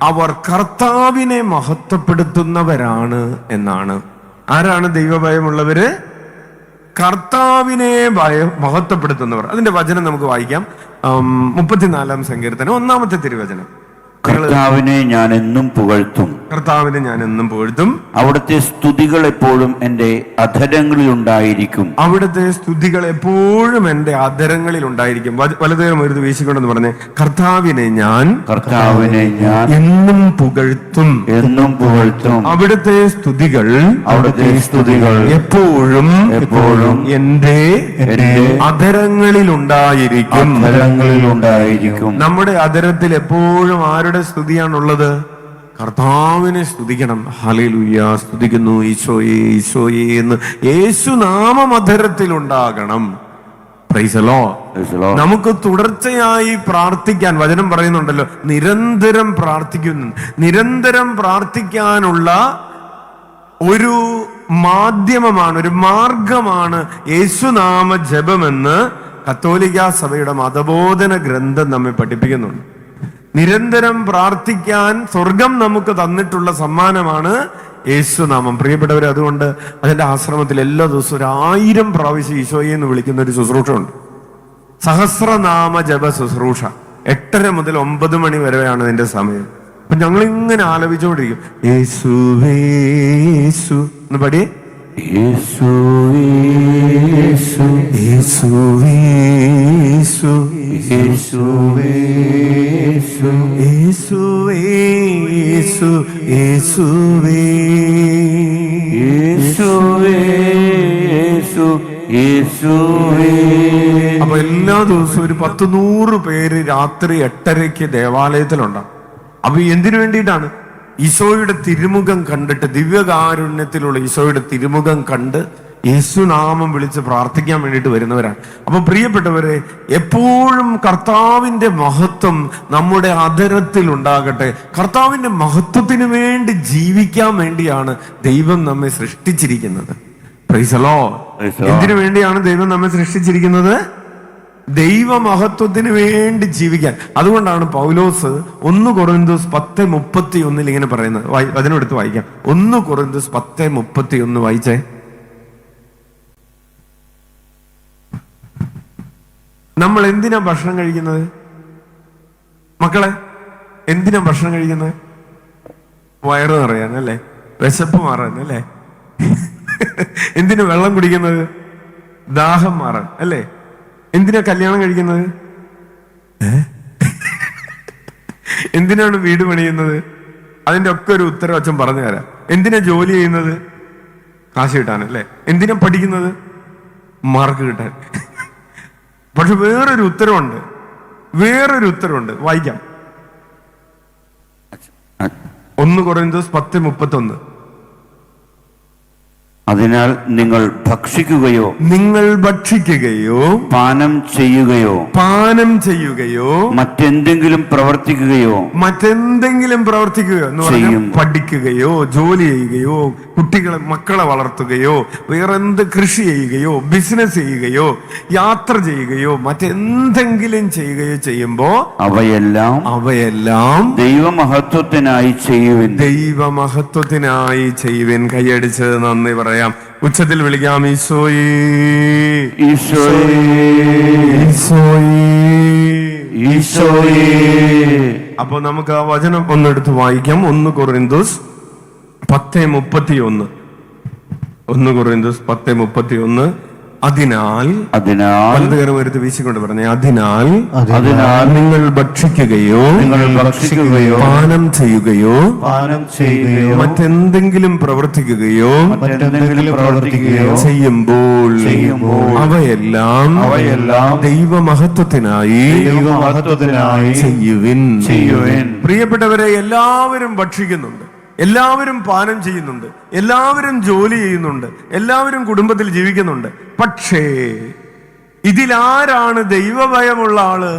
അവർ കർത്താവിനെ മഹത്വപ്പെടുത്തുന്നവരാണ് എന്നാണ്. ആരാണ് ദൈവഭയമുള്ളവര്? കർത്താവിനെ മഹത്വപ്പെടുത്തുന്നവർ. അതിന്റെ വചനം നമുക്ക് വായിക്കാം. 34 സങ്കീർത്തനം 1-ാമത്തെ തിരുവചനം. കർത്താവിനെ ഞാൻ എന്നും പുകഴ്ത്തും. കർത്താവിനെ ഞാൻ എന്നും പുകഴ്ത്തും. അവിടുത്തെ സ്തുതികൾ എപ്പോഴും എന്റെ അധരങ്ങളിൽ ഉണ്ടായിരിക്കും. അവിടുത്തെ സ്തുതികൾ എപ്പോഴും എന്റെ അധരങ്ങളിൽ ഉണ്ടായിരിക്കും. വലതുകരം ഒരു വീശിക്കൊണ്ടെന്ന് പറഞ്ഞേ, കർത്താവിനെ ഞാൻ എന്നും പുകഴ്ത്തും, എന്നും പുകഴ്ത്തും. അവിടുത്തെ സ്തുതികൾ എപ്പോഴും എന്റെ അധരങ്ങളിൽ ഉണ്ടായിരിക്കും. നമ്മുടെ അധരത്തിൽ എപ്പോഴും ആരുടെ സ്തുതിയാണുള്ളത്? കർത്താവിനെ സ്തുതിക്കണം. ഹല്ലേലൂയ, സ്തുതിക്കുന്നു ഈശോയെ, ഈശോയെ എന്ന് യേശുനാമം അധരത്തിൽ ഉണ്ടാകണം. Price the Lord. നമുക്ക് തുടർച്ചയായി പ്രാർത്ഥിക്കാൻ വചനം പറയുന്നുണ്ടല്ലോ, നിരന്തരം പ്രാർത്ഥിക്കുന്നു. നിരന്തരം പ്രാർത്ഥിക്കാനുള്ള ഒരു മാധ്യമമാണ്, ഒരു മാർഗമാണ് യേശുനാമ ജപമെന്ന് കത്തോലിക്ക സഭയുടെ മതബോധന ഗ്രന്ഥം നമ്മെ പഠിപ്പിക്കുന്നുണ്ട്. നിരന്തരം പ്രാർത്ഥിക്കാൻ സ്വർഗം നമുക്ക് തന്നിട്ടുള്ള സമ്മാനമാണ് യേശുനാമം. പ്രിയപ്പെട്ടവരെ, അതുകൊണ്ട് അതിന്റെ ആശ്രമത്തിൽ എല്ലാ ദിവസവും 1000 പ്രാവശ്യം ഈശോയെ എന്ന് വിളിക്കുന്ന ഒരു ശുശ്രൂഷ ഉണ്ട്. സഹസ്രനാമ ജപ ശുശ്രൂഷ 8:30 മുതൽ 9 മണി വരെയാണ് അതിന്റെ സമയം. അപ്പൊ ഞങ്ങൾ ഇങ്ങനെ ആലപിച്ചുകൊണ്ടിരിക്കും, യേശുവേ യേശു എന്ന് പാടി, യേശുവേ യേശു, യേശുവേ യേശു, യേശുവേ യേശു, യേശുവേ യേശു, യേശുവേ യേശുവേ യേശു, യേശുവേ. അപ്പൊ എല്ലാ ദിവസവും ഒരു 10-100 പേര് രാത്രി 8:30 ദേവാലയത്തിലുണ്ടാവും. അപ്പൊ എന്തിനു വേണ്ടിയിട്ടാണ്? ഈശോയുടെ തിരുമുഖം കണ്ടിട്ട്, ദിവ്യകാരുണ്യത്തിലുള്ള ഈശോയുടെ തിരുമുഖം കണ്ട് യേശുനാമം വിളിച്ച് പ്രാർത്ഥിക്കാൻ വേണ്ടിയിട്ട് വരുന്നവരാണ്. അപ്പൊ പ്രിയപ്പെട്ടവരെ, എപ്പോഴും കർത്താവിന്റെ മഹത്വം നമ്മുടെ അധരത്തിൽ ഉണ്ടാകട്ടെ. കർത്താവിന്റെ മഹത്വത്തിന് വേണ്ടി ജീവിക്കാൻ വേണ്ടിയാണ് ദൈവം നമ്മെ സൃഷ്ടിച്ചിരിക്കുന്നത്. Praise the lord. എന്തിനു വേണ്ടിയാണ് ദൈവം നമ്മെ സൃഷ്ടിച്ചിരിക്കുന്നത്? ദൈവമഹത്വത്തിന് വേണ്ടി ജീവിക്കാൻ. അതുകൊണ്ടാണ് പൗലോസ് 1 കൊറിന്തോസ് 10:31 ഇങ്ങനെ പറയുന്നത്. അതിനെടുത്ത് വായിക്കാം. 1 കൊറിന്തോസ് 10:31 വായിച്ചേ. നമ്മൾ എന്തിനാ ഭക്ഷണം കഴിക്കുന്നത്? മക്കളെ, എന്തിനാ ഭക്ഷണം കഴിക്കുന്നത്? വയറ് നിറയാൻ അല്ലേ? വിശപ്പ് മാറാൻ അല്ലേ? എന്തിനാ വെള്ളം കുടിക്കുന്നത്? ദാഹം മാറാൻ അല്ലേ? എന്തിനാ കല്യാണം കഴിക്കുന്നത്? എന്തിനാണ് വീട് പണിയുന്നത്? അതിന്റെ ഒക്കെ ഒരു ഉത്തരം അച്ഛൻ പറഞ്ഞു തരാം. എന്തിനാ ജോലി ചെയ്യുന്നത്? കാശ് കിട്ടാനല്ലേ? എന്തിനാ പഠിക്കുന്നത്? മാർക്ക് കിട്ടാൻ. പക്ഷെ വേറൊരു ഉത്തരവുണ്ട്, വായിക്കാം. 1 കൊറിന്തോസ് 10:31. അതിനാൽ നിങ്ങൾ ഭക്ഷിക്കുകയോ പാനം ചെയ്യുകയോ മറ്റെന്തെങ്കിലും പ്രവർത്തിക്കുകയോ എന്ന് പറഞ്ഞാൽ പഠിക്കുകയോ ജോലി ചെയ്യുകയോ മക്കളെ വളർത്തുകയോ വേറെന്ത് കൃഷി ചെയ്യുകയോ ബിസിനസ് ചെയ്യുകയോ യാത്ര ചെയ്യുകയോ മറ്റെന്തെങ്കിലും ചെയ്യുകയോ ചെയ്യുമ്പോ അവയെല്ലാം ദൈവമഹത്വത്തിനായി ചെയ്യുവിൻ. കൈയടിച്ച് നന്ദി പറയാം. ഉച്ചത്തിൽ വിളിക്കാം, ഈശോയേ ഈശോയേ ഈശോയേ ഈശോയേ. അപ്പൊ നമുക്ക് ആ വചനം ഒന്നെടുത്ത് വായിക്കാം. 1 കൊറിന്തോസ് 10:31. 1 കൊറിന്തോസ് 10:31. അതിനാൽ വലതുകരം എടുത്ത് വീശിക്കൊണ്ട് പറഞ്ഞേ, അതിനാൽ നിങ്ങൾ ഭക്ഷിക്കുകയോ പാനം ചെയ്യുകയോ മറ്റെന്തെങ്കിലും പ്രവർത്തിക്കുകയോ ചെയ്യുമ്പോൾ അവയെല്ലാം ദൈവമഹത്വത്തിനായി ചെയ്യുവിൻ. പ്രിയപ്പെട്ടവരെ, എല്ലാവരും ഭക്ഷിക്കുന്നുണ്ട്. എല്ലാവരും പാനം ചെയ്യുന്നുണ്ട്, എല്ലാവരും ജോലി ചെയ്യുന്നുണ്ട്, എല്ലാവരും കുടുംബത്തിൽ ജീവിക്കുന്നുണ്ട്. പക്ഷേ ഇതിലാരാണ് ദൈവഭയമുള്ള ആള്?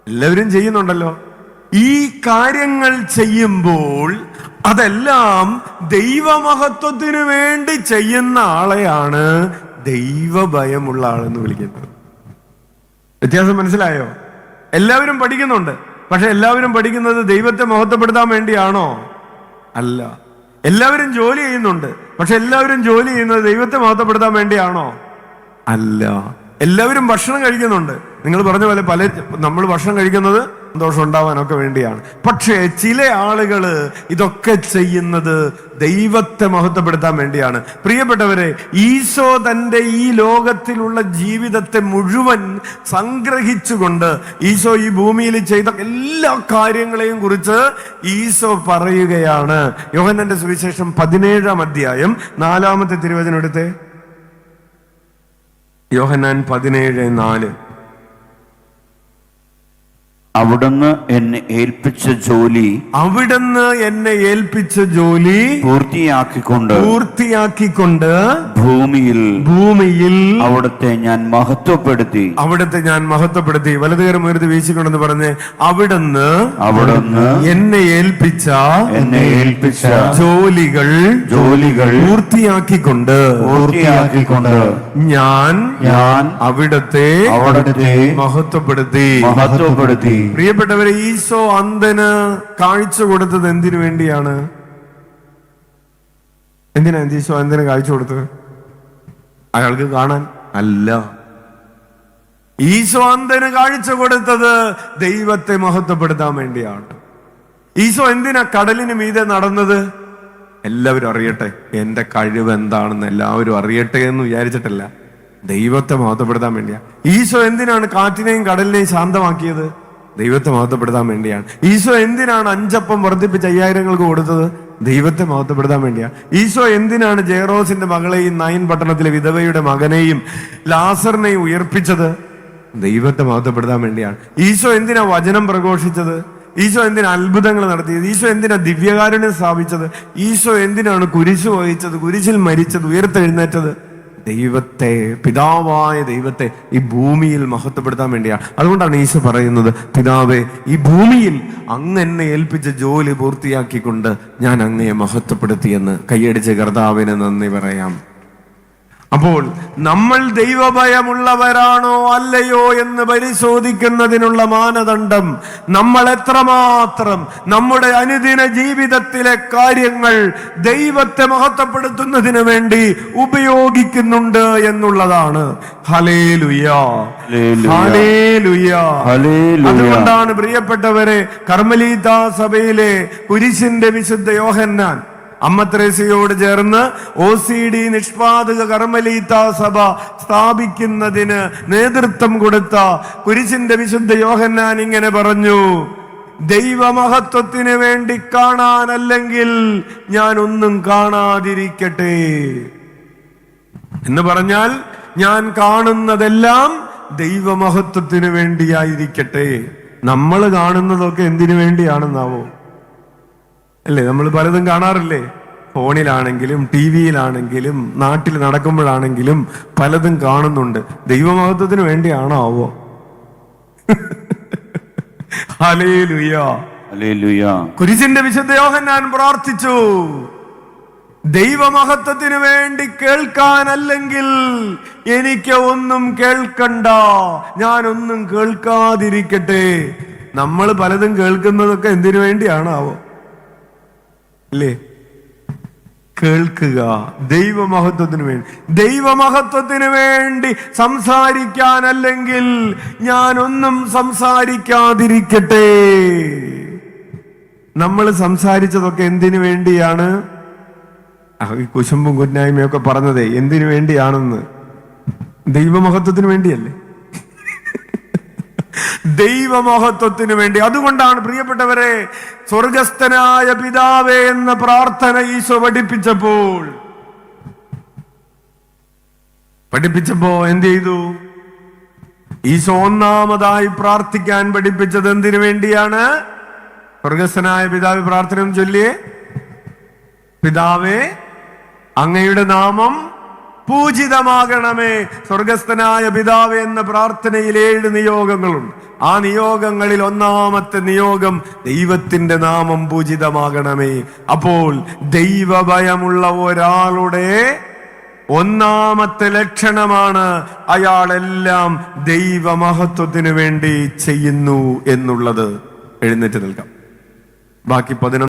എല്ലാവരും ചെയ്യുന്നുണ്ടല്ലോ. ഈ കാര്യങ്ങൾ ചെയ്യുമ്പോൾ അതെല്ലാം ദൈവമഹത്വത്തിന് വേണ്ടി ചെയ്യുന്ന ആളെയാണ് ദൈവഭയമുള്ള ആളെന്ന് വിളിക്കുന്നത്. വ്യത്യാസം മനസ്സിലായോ? എല്ലാവരും പഠിക്കുന്നുണ്ട്, പക്ഷെ എല്ലാവരും പഠിക്കുന്നത് ദൈവത്തെ മഹത്വപ്പെടുത്താൻ വേണ്ടിയാണോ? അല്ല. എല്ലാവരും ജോലി ചെയ്യുന്നുണ്ട്, പക്ഷെ എല്ലാവരും ജോലി ചെയ്യുന്നത് ദൈവത്തെ മഹത്വപ്പെടുത്താൻ വേണ്ടിയാണോ? അല്ല. എല്ലാവരും ഭക്ഷണം കഴിക്കുന്നുണ്ട്, നിങ്ങൾ പറഞ്ഞ പോലെ നമ്മൾ ഭക്ഷണം കഴിക്കുന്നത് സന്തോഷം ഉണ്ടാവാനൊക്കെ വേണ്ടിയാണ്. പക്ഷേ ചില ആളുകള് ഇതൊക്കെ ചെയ്യുന്നത് ദൈവത്തെ മഹത്വപ്പെടുത്താൻ വേണ്ടിയാണ്. പ്രിയപ്പെട്ടവരെ, ഈശോ തന്റെ ഈ ലോകത്തിലുള്ള ജീവിതത്തെ മുഴുവൻ സംഗ്രഹിച്ചുകൊണ്ട് ഈശോ ഈ ഭൂമിയിൽ ചെയ്ത എല്ലാ കാര്യങ്ങളെയും കുറിച്ച് ഈശോ പറയുകയാണ്. യോഹന്നാന്റെ സുവിശേഷം 17-ാം അധ്യായം 4-ാമത്തെ തിരുവചനം എടുത്തേ. യോഹന്നാൻ 17:4. അവിടുന്ന് എന്നെ ഏൽപ്പിച്ച ജോലി പൂർത്തിയാക്കിക്കൊണ്ട് ഭൂമിയിൽ അവിടുത്തെ ഞാൻ മഹത്വപ്പെടുത്തി. വലതുകരം ഉയർത്തി വീശിക്കൊണ്ടെന്ന് പറഞ്ഞ്, അവിടുന്ന് എന്നെ ഏൽപ്പിച്ച ജോലികൾ പൂർത്തിയാക്കിക്കൊണ്ട് ഞാൻ അവിടുത്തെ മഹത്വപ്പെടുത്തി. പ്രിയപ്പെട്ടവരെ, ഈശോ അന്ധന് കാഴ്ച കൊടുത്തത് എന്തിനു വേണ്ടിയാണ്? എന്തിനാ ഈശോ അന്ധന് കാഴ്ച കൊടുത്തത്? അയാൾക്ക് കാണാൻ അല്ല. ഈശോ അന്ധന് കാഴ്ച കൊടുത്തത് ദൈവത്തെ മഹത്വപ്പെടുത്താൻ വേണ്ടിയാണ്. ഈശോ എന്തിനാ കടലിന് മീതെ നടന്നത്? എല്ലാവരും അറിയട്ടെ, എന്റെ കഴിവ് എന്താണെന്ന് എല്ലാവരും അറിയട്ടെ എന്ന് വിചാരിച്ചിട്ടല്ല, ദൈവത്തെ മഹത്വപ്പെടുത്താൻ വേണ്ടിയാ. ഈശോ എന്തിനാണ് കാറ്റിനെയും കടലിനെയും ശാന്തമാക്കിയത്? ദൈവത്തെ മഹത്വപ്പെടുത്താൻ വേണ്ടിയാണ്. ഈശോ എന്തിനാണ് 5 അപ്പം വർദ്ധിപ്പിച്ച് 5000 കൊടുത്തത്? ദൈവത്തെ മഹത്വപ്പെടുത്താൻ വേണ്ടിയാണ്. ഈശോ എന്തിനാണ് ജെറോസിന്റെ മകളെയും നയൻ പട്ടണത്തിലെ വിധവയുടെ മകനെയും ലാസറിനെയും ഉയർപ്പിച്ചത്? ദൈവത്തെ മഹത്വപ്പെടുത്താൻ വേണ്ടിയാണ്. ഈശോ എന്തിനാ വചനം പ്രഘോഷിച്ചത്? ഈശോ എന്തിനാ അത്ഭുതങ്ങൾ നടത്തിയത്? ഈശോ എന്തിനാ ദിവ്യകാരുണ്യം സ്ഥാപിച്ചത്? ഈശോ എന്തിനാണ് കുരിശ് വഹിച്ചത്, കുരിശിൽ മരിച്ചത്, ഉയർത്തെഴുന്നേറ്റത്? ദൈവത്തെ, പിതാവായ ദൈവത്തെ ഈ ഭൂമിയിൽ മഹത്വപ്പെടുത്താൻ വേണ്ടിയാണ്. അതുകൊണ്ടാണ് ഈശോ പറയുന്നത്, പിതാവേ, ഈ ഭൂമിയിൽ അങ്ങ് എന്നെ ഏൽപ്പിച്ച ജോലി പൂർത്തിയാക്കിക്കൊണ്ട് ഞാൻ അങ്ങയെ മഹത്വപ്പെടുത്തിയെന്ന് കൈയടിച്ച് കർത്താവിന് നന്ദി പറയാം. അപ്പോൾ നമ്മൾ ദൈവഭയമുള്ളവരാണോ അല്ലയോ എന്ന് പരിശോധിക്കുന്നതിനുള്ള മാനദണ്ഡം നമ്മൾ എത്രമാത്രം നമ്മുടെ അനുദിന ജീവിതത്തിലെ കാര്യങ്ങൾ ദൈവത്തെ മഹത്വപ്പെടുത്തുന്നതിന് വേണ്ടി ഉപയോഗിക്കുന്നുണ്ട് എന്നുള്ളതാണ്. Hallelujah, hallelujah. അതുകൊണ്ടാണ് പ്രിയപ്പെട്ടവരെ, കർമ്മലീത്ത സഭയിലെ കുരിശിന്റെ വിശുദ്ധ യോഹന്നാൻ അമ്മ ത്രേസ്യയോട് ചേർന്ന് OCD നിഷ്പാദക കർമ്മലീത്ത സഭ സ്ഥാപിക്കുന്നതിന് നേതൃത്വം കൊടുത്ത കുരിശിന്റെ വിശുദ്ധ യോഹന്നാൻ ഇങ്ങനെ പറഞ്ഞു, ദൈവമഹത്വത്തിന് വേണ്ടി കാണാനല്ലെങ്കിൽ ഞാൻ ഒന്നും കാണാതിരിക്കട്ടെ എന്ന് പറഞ്ഞാൽ, ഞാൻ കാണുന്നതെല്ലാം ദൈവമഹത്വത്തിന് വേണ്ടിയായിരിക്കട്ടെ. നമ്മൾ കാണുന്നതൊക്കെ എന്തിനു വേണ്ടിയാണെന്നാവോ? അല്ലേ? നമ്മൾ പലതും കാണാറില്ലേ? ഫോണിലാണെങ്കിലും TV-യിലാണെങ്കിലും നാട്ടിൽ നടക്കുമ്പോഴാണെങ്കിലും പലതും കാണുന്നുണ്ട്. ദൈവമഹത്വത്തിന് വേണ്ടിയാണോ ആവോ? Hallelujah, hallelujah. കുരിശിന്റെ വിശുദ്ധ യോഹന്നാൻ പ്രാർത്ഥിച്ചു, ദൈവമഹത്വത്തിന് വേണ്ടി കേൾക്കാനല്ലെങ്കിൽ എനിക്ക് ഒന്നും കേൾക്കണ്ട, ഞാനൊന്നും കേൾക്കാതിരിക്കട്ടെ. നമ്മൾ പലതും കേൾക്കുന്നതൊക്കെ എന്തിനു വേണ്ടിയാണോ ആവോ? അല്ലേ? കേൾക്കുക ദൈവമഹത്വത്തിന് വേണ്ടി. ദൈവമഹത്വത്തിന് വേണ്ടി സംസാരിക്കാനല്ലെങ്കിൽ ഞാനൊന്നും സംസാരിക്കാതിരിക്കട്ടെ. നമ്മൾ സംസാരിച്ചതൊക്കെ എന്തിനു വേണ്ടിയാണ്? ഈ കുശുമ്പും കുന്നായ്മയൊക്കെ പറഞ്ഞതേ എന്തിനു വേണ്ടിയാണെന്ന്? ദൈവമഹത്വത്തിന് വേണ്ടിയല്ലേ? ദൈവമഹത്വത്തിന് വേണ്ടി. അതുകൊണ്ടാണ് പ്രിയപ്പെട്ടവരെ, സ്വർഗസ്ഥനായ പിതാവേ എന്ന പ്രാർത്ഥന ഈശോ പഠിപ്പിച്ചപ്പോ എന്ത് ചെയ്തു? ഈശോ ഒന്നാമതായി പ്രാർത്ഥിക്കാൻ പഠിപ്പിച്ചത് എന്തിനു വേണ്ടിയാണ്? സ്വർഗസ്ഥനായ പിതാവ് പ്രാർത്ഥന ചൊല്ലിയേ, പിതാവേ, അങ്ങയുടെ നാമം പൂജിതമാകണമേ. സ്വർഗസ്ഥനായ പിതാവേ എന്ന പ്രാർത്ഥനയിൽ 7 നിയോഗങ്ങളുണ്ട്. ആ നിയോഗങ്ങളിൽ ഒന്നാമത്തെ നിയോഗം ദൈവത്തിന്റെ നാമം പൂജിതമാകണമേ. അപ്പോൾ ദൈവഭയമുള്ള ഒരാളുടെ ഒന്നാമത്തെ ലക്ഷണമാണ് അയാളെല്ലാം ദൈവമഹത്വത്തിന് വേണ്ടി ചെയ്യുന്നു എന്നുള്ളത്. എഴുന്നേറ്റ് നിൽക്കാം. ബാക്കി 11